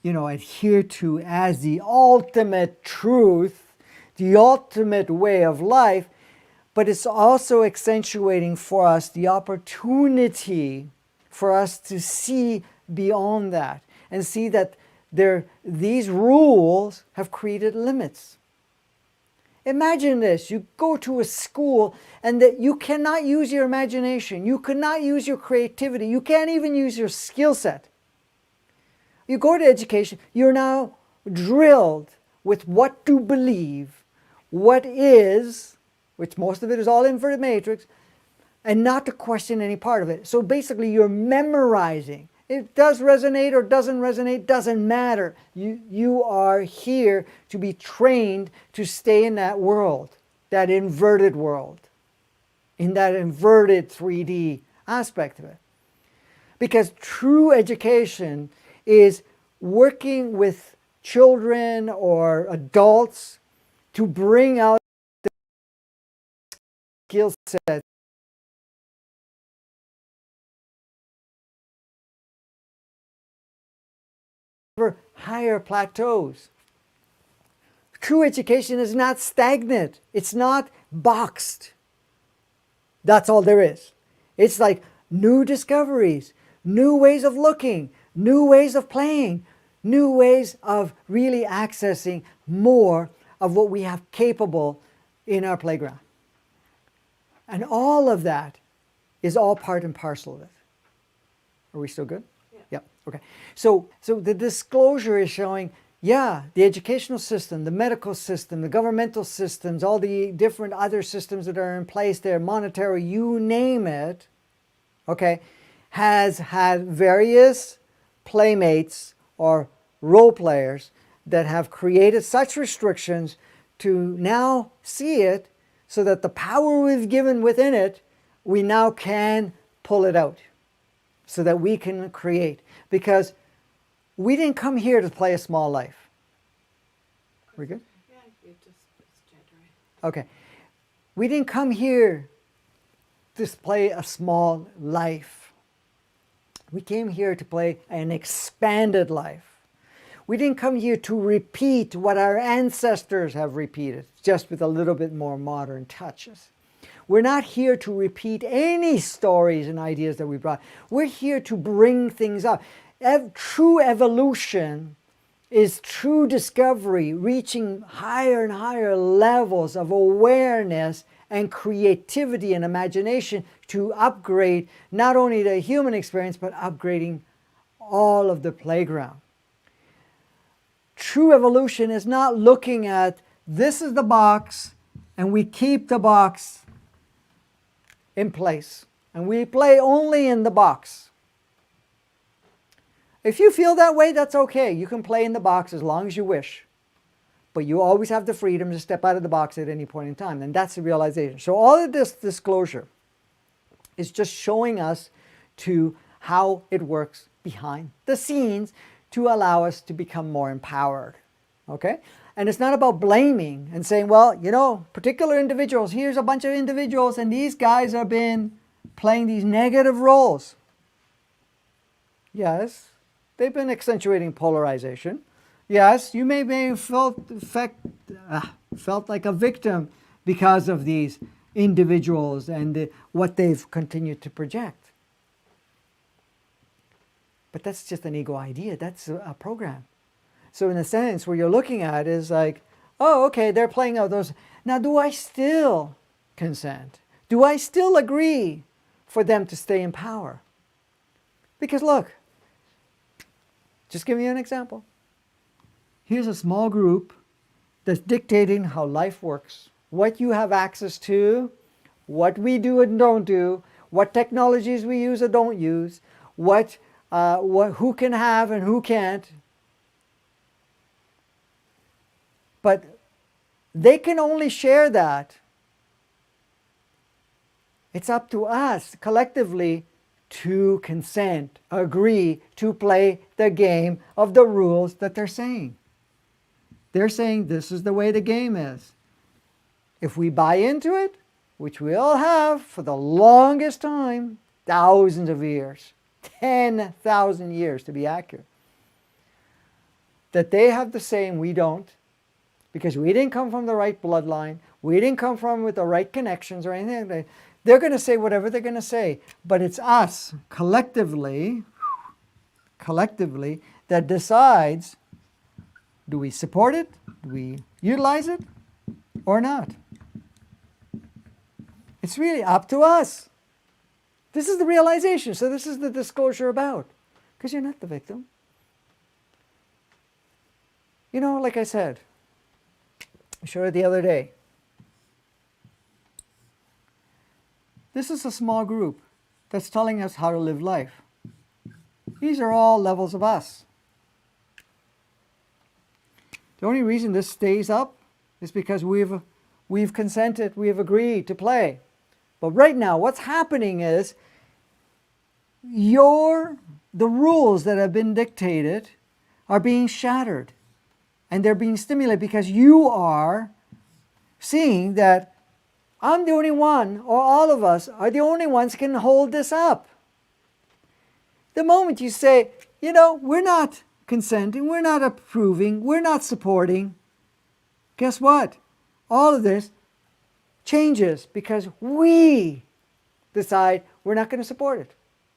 adhered to as the ultimate truth, the ultimate way of life, but it's also accentuating for us the opportunity for us to see beyond that and see that these rules have created limits. Imagine this, you go to a school and that you cannot use your imagination, you cannot use your creativity, you can't even use your skill set. You go to education, you're now drilled with what to believe, what is, which most of it is all inverted matrix, and not to question any part of it. So basically you're memorizing. It does resonate or doesn't resonate, doesn't matter. You are here to be trained to stay in that world, that inverted world, in that inverted 3D aspect of it. Because true education is working with children or adults to bring out the skill set higher plateaus. True education is not stagnant. It's not boxed. That's all there is. It's like new discoveries, new ways of looking, new ways of playing, new ways of really accessing more of what we have capable in our playground. And all of that is all part and parcel of it. Are we still good? Yep. Okay. So the disclosure is showing, yeah, the educational system, the medical system, the governmental systems, all the different other systems that are in place there, monetary, you name it, okay, has had various playmates or role players that have created such restrictions to now see it so that the power we've given within it, we now can pull it out so that we can create. Because we didn't come here to play a small life. We good? Yeah, it just started right. Okay. We didn't come here to play a small life. We came here to play an expanded life. We didn't come here to repeat what our ancestors have repeated, just with a little bit more modern touches. We're not here to repeat any stories and ideas that we brought. We're here to bring things up. True evolution is true discovery, reaching higher and higher levels of awareness and creativity and imagination to upgrade not only the human experience, but upgrading all of the playground. True evolution is not looking at this is the box and we keep the box in place and we play only in the box. If you feel that way, that's okay. You can play in the box as long as you wish. But you always have the freedom to step out of the box at any point in time. And that's the realization. So all of this disclosure is just showing us to how it works behind the scenes to allow us to become more empowered. Okay? And it's not about blaming and saying, well, you know, particular individuals, here's a bunch of individuals and these guys have been playing these negative roles. Yes, they've been accentuating polarization. Yes, you may have felt like a victim because of these individuals and what they've continued to project. But that's just an ego idea. That's a program. So in a sense, what you're looking at is like, oh, okay, they're playing out those. Now, do I still consent? Do I still agree for them to stay in power? Because look, just give you an example. Here's a small group that's dictating how life works, what you have access to, what we do and don't do, what technologies we use or don't use, who can have and who can't. But they can only share that. It's up to us collectively to consent, agree to play the game of the rules that they're saying. They're saying this is the way the game is. If we buy into it, which we all have for the longest time, thousands of years, 10,000 years to be accurate, that they have the same, we don't, because we didn't come from the right bloodline, we didn't come from with the right connections or anything like that. They're going to say whatever they're going to say, but it's us collectively that decides, do we support it, do we utilize it, or not? It's really up to us. This is the realization, so this is the disclosure about, because you're not the victim. You know, like I said, I showed it the other day. This is a small group that's telling us how to live life. These are all levels of us. The only reason this stays up is because we've consented, we've agreed to play. But right now, what's happening is the rules that have been dictated are being shattered. And they're being stimulated because you are seeing that I'm the only one, or all of us are the only ones who can hold this up. The moment you say, you know, we're not consenting, we're not approving, we're not supporting, guess what? All of this changes because we decide we're not going to support it.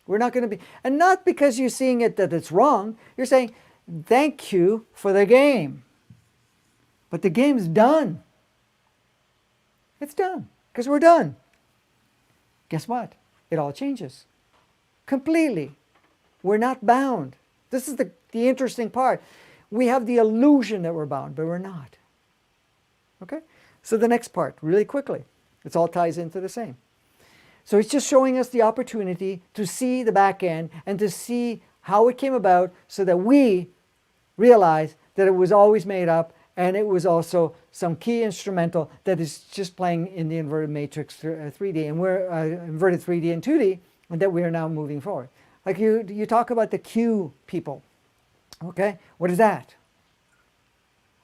We're not going to be, and not because you're seeing it that it's wrong, you're saying, thank you for the game. But the game's done. It's done. Because we're done. Guess what? It all changes. Completely. We're not bound. This is the interesting part. We have the illusion that we're bound, but we're not. Okay? So the next part, really quickly. It all ties into the same. So it's just showing us the opportunity to see the back end and to see how it came about so that we realize that it was always made up and it was also some key instrumental that is just playing in the inverted matrix 3D, and we're inverted 3D and 2D, and that we are now moving forward. Like you talk about the Q people, okay? What is that?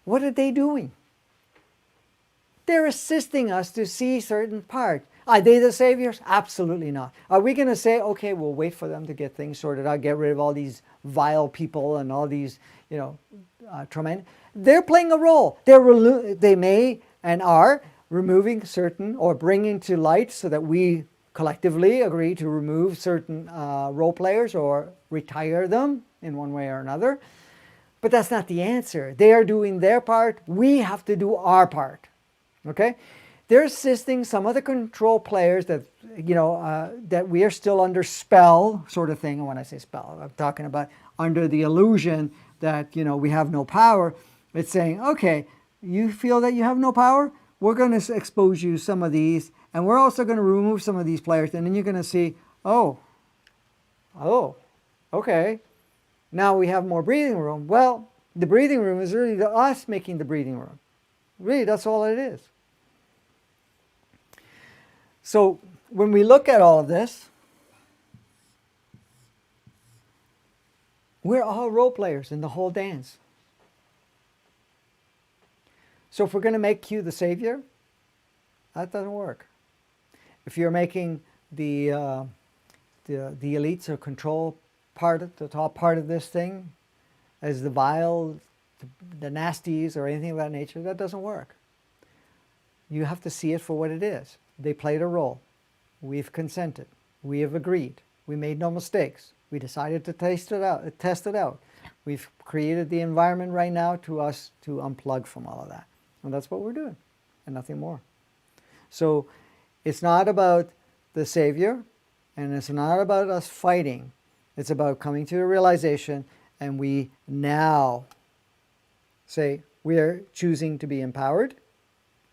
What are they doing? They're assisting us to see certain parts. Are they the saviors? Absolutely not. Are we going to say, okay, we'll wait for them to get things sorted out, get rid of all these vile people and all these, tremendous? They're playing a role. They may and are removing certain or bringing to light so that we collectively agree to remove certain role players or retire them in one way or another. But that's not the answer. They are doing their part. We have to do our part. Okay? They're assisting some of the control players that, that we are still under spell, sort of thing. And when I say spell, I'm talking about under the illusion that, we have no power. It's saying, okay, you feel that you have no power? We're going to expose you some of these, and we're also going to remove some of these players. And then you're going to see, oh, okay. Now we have more breathing room. Well, the breathing room is really us making the breathing room. Really, that's all it is. So when we look at all of this, we're all role players in the whole dance. So if we're going to make you the savior, that doesn't work. If you're making the elites or control part of the top part of this thing as the vile, the nasties or anything of that nature, that doesn't work. You have to see it for what it is. They played a role. We've consented. We have agreed. We made no mistakes. We decided to test it out. We've created the environment right now to us to unplug from all of that. And that's what we're doing, and nothing more. So it's not about the savior, and it's not about us fighting. It's about coming to a realization, and we now say we are choosing to be empowered.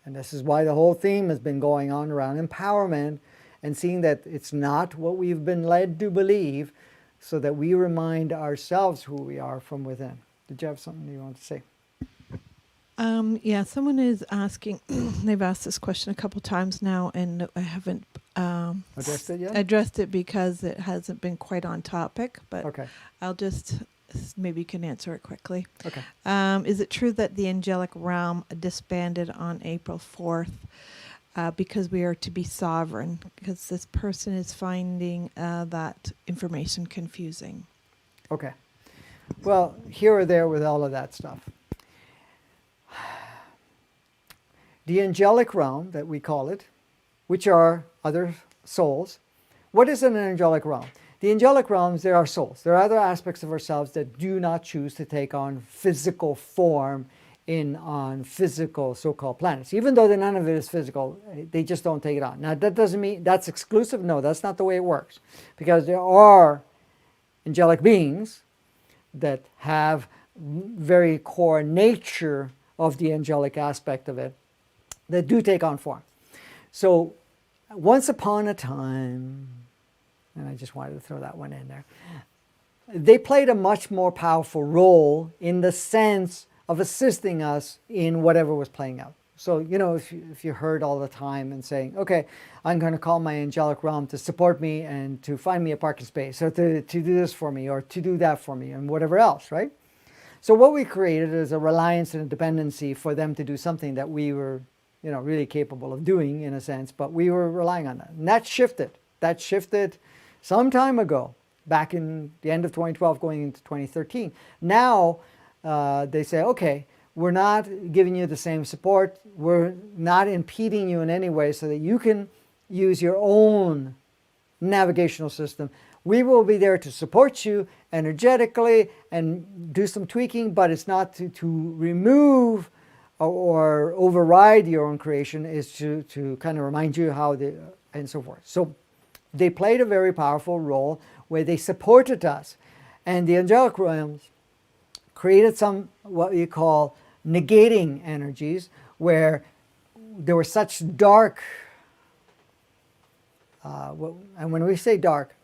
And this is why the whole theme has been going on around empowerment and seeing that it's not what we've been led to believe, so that we remind ourselves who we are from within. Did you have something you want to say? Yeah, someone is asking, they've asked this question a couple times now, and I haven't Addressed it yet? addressed it because it hasn't been quite on topic, but Okay. I'll just, maybe you can answer it quickly. Okay. Is it true that the angelic realm disbanded on April 4th because we are to be sovereign? Because this person is finding that information confusing. Okay. Well, here or there with all of that stuff. The angelic realm, that we call it, which are other souls. What is an angelic realm? The angelic realms, there are souls. There are other aspects of ourselves that do not choose to take on physical form on physical so-called planets. Even though none of it is physical, they just don't take it on. Now, that doesn't mean that's exclusive. No, that's not the way it works. Because there are angelic beings that have very core nature of the angelic aspect of it that do take on form. So once upon a time, and I just wanted to throw that one in there, they played a much more powerful role in the sense of assisting us in whatever was playing out. So, if you heard all the time and saying, okay, I'm going to call my angelic realm to support me and to find me a parking space, or to do this for me, or to do that for me, and whatever else, right? So what we created is a reliance and a dependency for them to do something that we were, really capable of doing in a sense, but we were relying on that. And that shifted. That shifted some time ago, back in the end of 2012 going into 2013. Now they say, okay, we're not giving you the same support. We're not impeding you in any way so that you can use your own navigational system. We will be there to support you energetically and do some tweaking, but it's not to remove or override your own creation. Is to kind of remind you how and so forth. So they played a very powerful role where they supported us. And the angelic realms created some what we call negating energies, where there were such dark, and when we say dark,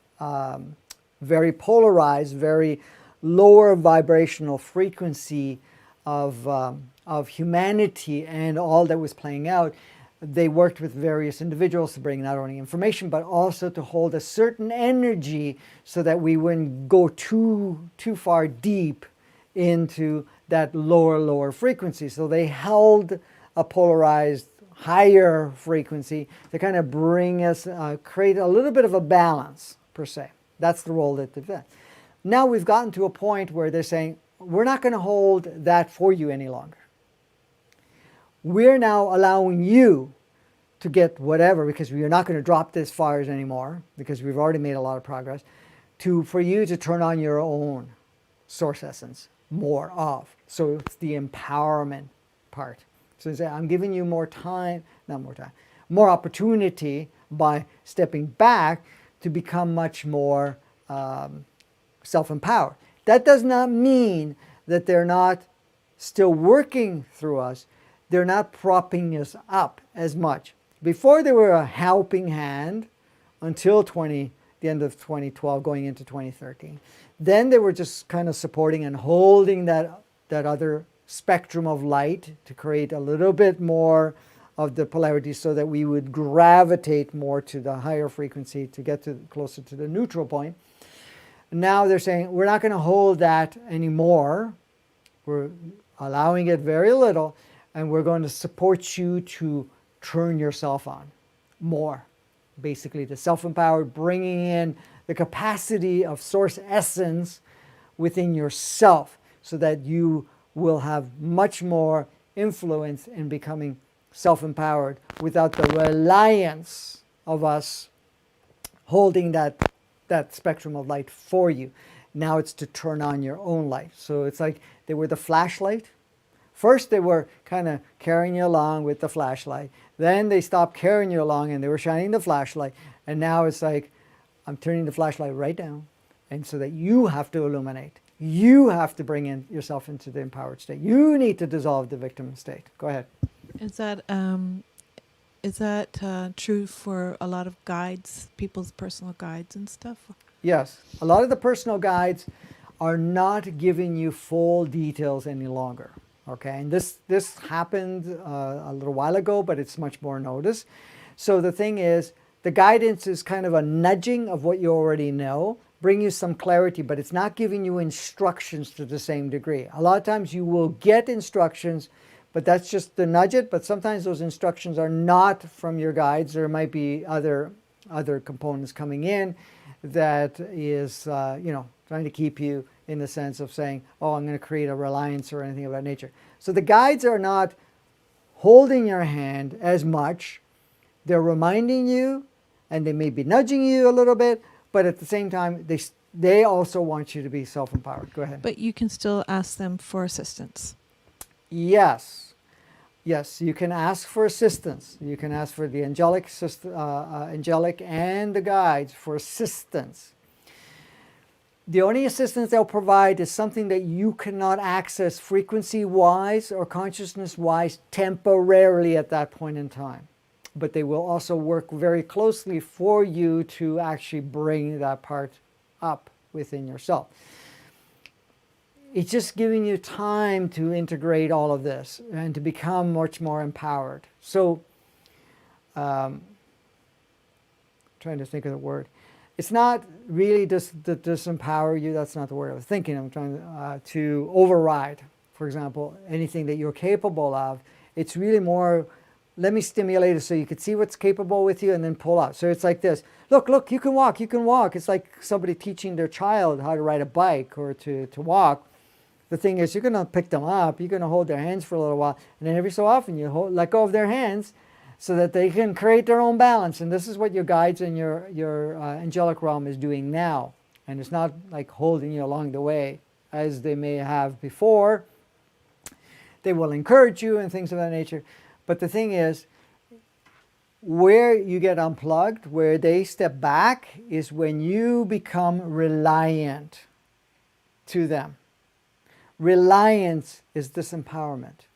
very polarized, very lower vibrational frequency of humanity and all that was playing out. They worked with various individuals to bring not only information, but also to hold a certain energy so that we wouldn't go too far deep into that lower frequency. So they held a polarized higher frequency to kind of bring us, create a little bit of a balance, per se. That's the role that they've done. Now we've gotten to a point where they're saying, we're not going to hold that for you any longer. We're now allowing you to get whatever, because we are not going to drop this fires anymore, because we've already made a lot of progress, for you to turn on your own source essence more of. So it's the empowerment part. So they say, I'm giving you more time, not more time, more opportunity by stepping back to become much more self-empowered. That does not mean that they're not still working through us. They're not propping us up as much. Before they were a helping hand until the end of 2012, going into 2013. Then they were just kind of supporting and holding that other spectrum of light to create a little bit more of the polarity, so that we would gravitate more to the higher frequency to get closer to the neutral point. Now they're saying, we're not going to hold that anymore. We're allowing it very little, and we're going to support you to turn yourself on more. Basically, the self-empowered, bringing in the capacity of source essence within yourself, so that you will have much more influence in becoming self-empowered without the reliance of us holding that spectrum of light for you. Now it's to turn on your own light. So it's like they were the flashlight. First they were kind of carrying you along with the flashlight. Then they stopped carrying you along and they were shining the flashlight. And now it's like, I'm turning the flashlight right down, and so that you have to illuminate. You have to bring yourself into the empowered state. You need to dissolve the victim state. Go ahead. Is that true for a lot of guides, people's personal guides and stuff? Yes. A lot of the personal guides are not giving you full details any longer. Okay, and this happened a little while ago, but it's much more noticed. So the thing is, the guidance is kind of a nudging of what you already know, bring you some clarity, but it's not giving you instructions to the same degree. A lot of times you will get instructions, but that's just to nudge it. But sometimes those instructions are not from your guides. There might be other components coming in that is, trying to keep you in the sense of saying, oh, I'm going to create a reliance or anything of that nature. So the guides are not holding your hand as much. They're reminding you, and they may be nudging you a little bit, but at the same time, they also want you to be self-empowered. Go ahead. But you can still ask them for assistance. Yes. Yes, you can ask for assistance. You can ask for the angelic and the guides for assistance. The only assistance they'll provide is something that you cannot access frequency-wise or consciousness-wise temporarily at that point in time. But they will also work very closely for you to actually bring that part up within yourself. It's just giving you time to integrate all of this and to become much more empowered. So, trying to think of the word. It's not really just to disempower you. That's not the word I was thinking. I'm trying to override, for example, anything that you're capable of. It's really more, let me stimulate it so you can see what's capable with you and then pull out. So it's like this. Look, you can walk, you can walk. It's like somebody teaching their child how to ride a bike or to walk. The thing is, you're going to pick them up. You're going to hold their hands for a little while. And then every so often you let go of their hands so that they can create their own balance. And this is what your guides and your angelic realm is doing now. And it's not like holding you along the way as they may have before. They will encourage you and things of that nature. But the thing is, where you get unplugged, where they step back, is when you become reliant to them. Reliance is disempowerment.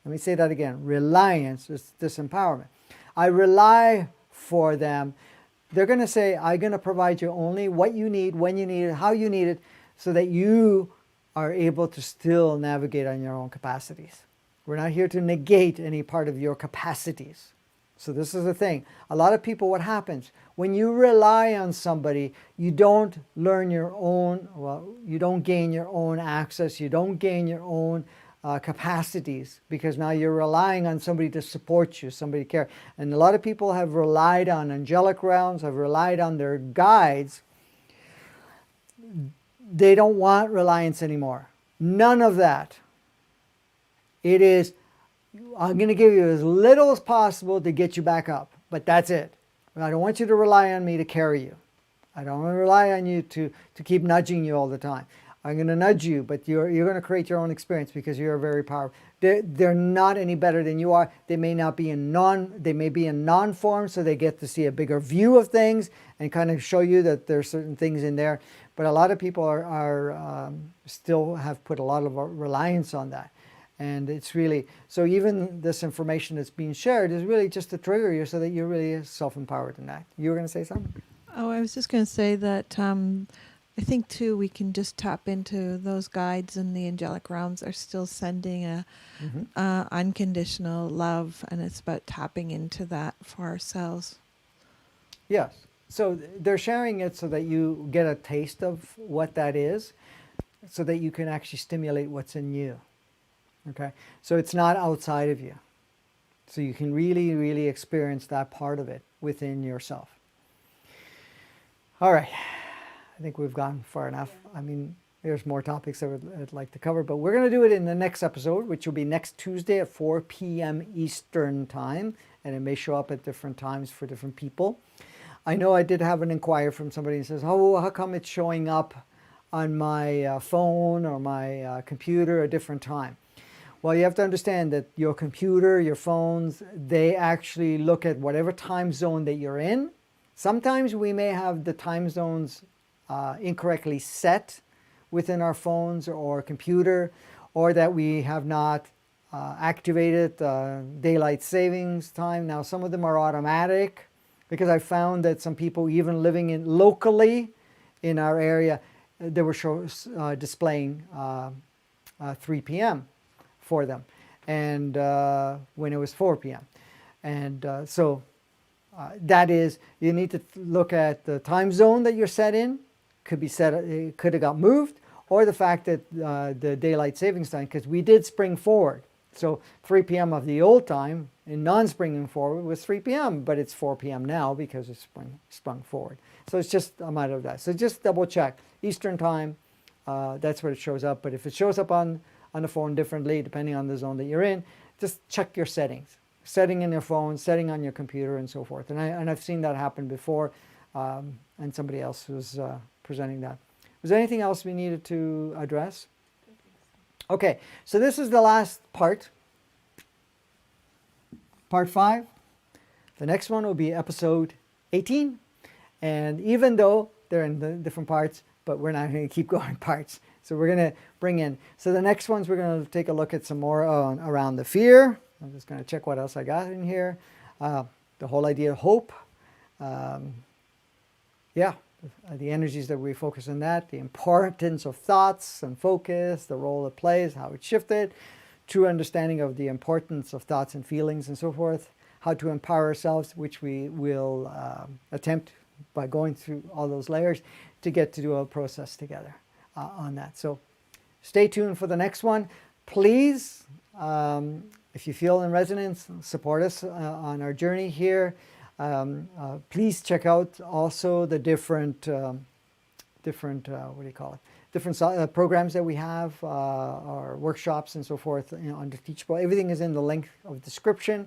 Let me say that again. Reliance is disempowerment. I rely for them. They're going to say, I'm going to provide you only what you need, when you need it, how you need it, so that you are able to still navigate on your own capacities. We're not here to negate any part of your capacities. So this is the thing. A lot of people, what happens? When you rely on somebody, you don't learn your own, you don't gain your own access, you don't gain your own capacities, because now you're relying on somebody to support you, somebody to care. And a lot of people have relied on angelic realms, have relied on their guides. They don't want reliance anymore. None of that. It is, I'm going to give you as little as possible to get you back up, but that's it. I don't want you to rely on me to carry you. I don't want to rely on you to keep nudging you all the time. I'm going to nudge you, but you're going to create your own experience because you're very powerful. They're not any better than you are. They may be in non-form, so they get to see a bigger view of things and kind of show you that there's certain things in there. But a lot of people are still have put a lot of reliance on that. And it's really, so even this information that's being shared is really just to trigger you so that you're really self-empowered in that. You were going to say something? Oh, I was just going to say that I think, too, we can just tap into those guides, and the angelic realms are still sending a unconditional love, and it's about tapping into that for ourselves. Yes. So they're sharing it so that you get a taste of what that is, so that you can actually stimulate what's in you. Okay? So it's not outside of you. So you can really, really experience that part of it within yourself. All right. I think we've gone far enough. I mean, there's more topics I'd like to cover, but we're going to do it in the next episode, which will be next Tuesday at 4 p.m. Eastern Time, and it may show up at different times for different people. I know I did have an inquiry from somebody who says, oh, how come it's showing up on my phone or my computer a different time? Well, you have to understand that your computer, your phones, they actually look at whatever time zone that you're in. Sometimes we may have the time zones incorrectly set within our phones or computer, or that we have not activated daylight savings time. Now, some of them are automatic, because I found that some people, even living locally in our area, they were displaying 3 p.m. for them, and when it was 4 p.m. And so that is, you need to look at the time zone that you're set in. It could have got moved, or the fact that the daylight savings time, because we did spring forward. So 3 p.m. of the old time in non-springing forward was 3 p.m., but it's 4 p.m. now because it's sprung forward. So it's just a matter of that. So just double check. Eastern time, that's where it shows up. But if it shows up on the phone differently, depending on the zone that you're in, just check your settings. Setting in your phone, setting on your computer, and so forth. And I've seen that happen before, and somebody else was presenting that. Was there anything else we needed to address? Okay, so this is the last part. Part 5. The next one will be episode 18. And even though they're in the different parts, but we're not going to keep going parts. So we're going to bring in. So the next ones, we're going to take a look at some more around the fear. I'm just going to check what else I got in here. The whole idea of hope. The energies that we focus on that. The importance of thoughts and focus. The role it plays. How it shifted. True understanding of the importance of thoughts and feelings and so forth. How to empower ourselves, which we will attempt by going through all those layers to get to do a process together on that. So stay tuned for the next one. Please, if you feel in resonance, support us on our journey here. Please check out also the different programs that we have, our workshops and so forth, under Teachable. Everything is in the link of description.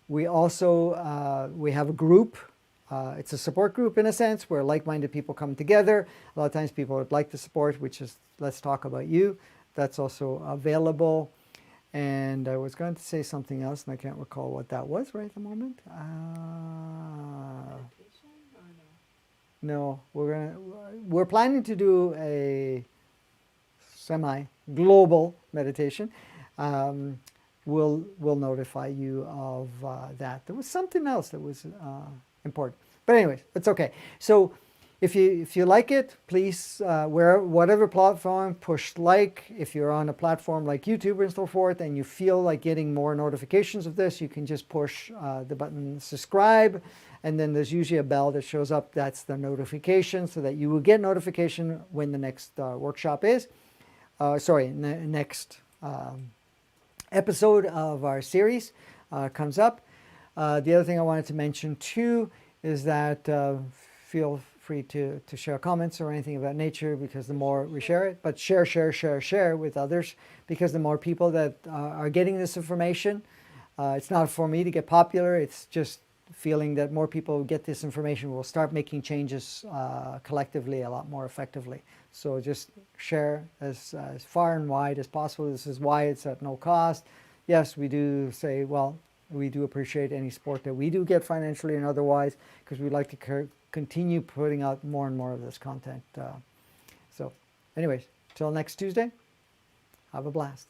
We also we have a group. It's a support group in a sense, where like-minded people come together. A lot of times people would like the support, which is Let's Talk About You. That's also available. And I was going to say something else, and I can't recall what that was right at the moment. No, we're planning to do a semi-global meditation. We'll notify you of that. There was something else that was important, but anyways, it's okay. So if you like it, please whatever platform, push like. If you're on a platform like YouTube and so forth, and you feel like getting more notifications of this, you can just push the button subscribe, and then there's usually a bell that shows up. That's the notification, so that you will get notification when the next workshop is. Next episode of our series comes up. The other thing I wanted to mention too is that feel free to share comments or anything of that nature, because the more we share it, but share with others, because the more people that are getting this information, it's not for me to get popular, it's just feeling that more people get this information, will start making changes collectively a lot more effectively. So just share as far and wide as possible. This is why it's at no cost. Yes, we do say, well, we do appreciate any support that we do get financially and otherwise, because we'd like to continue putting out more and more of this content. So anyways, till next Tuesday, have a blast.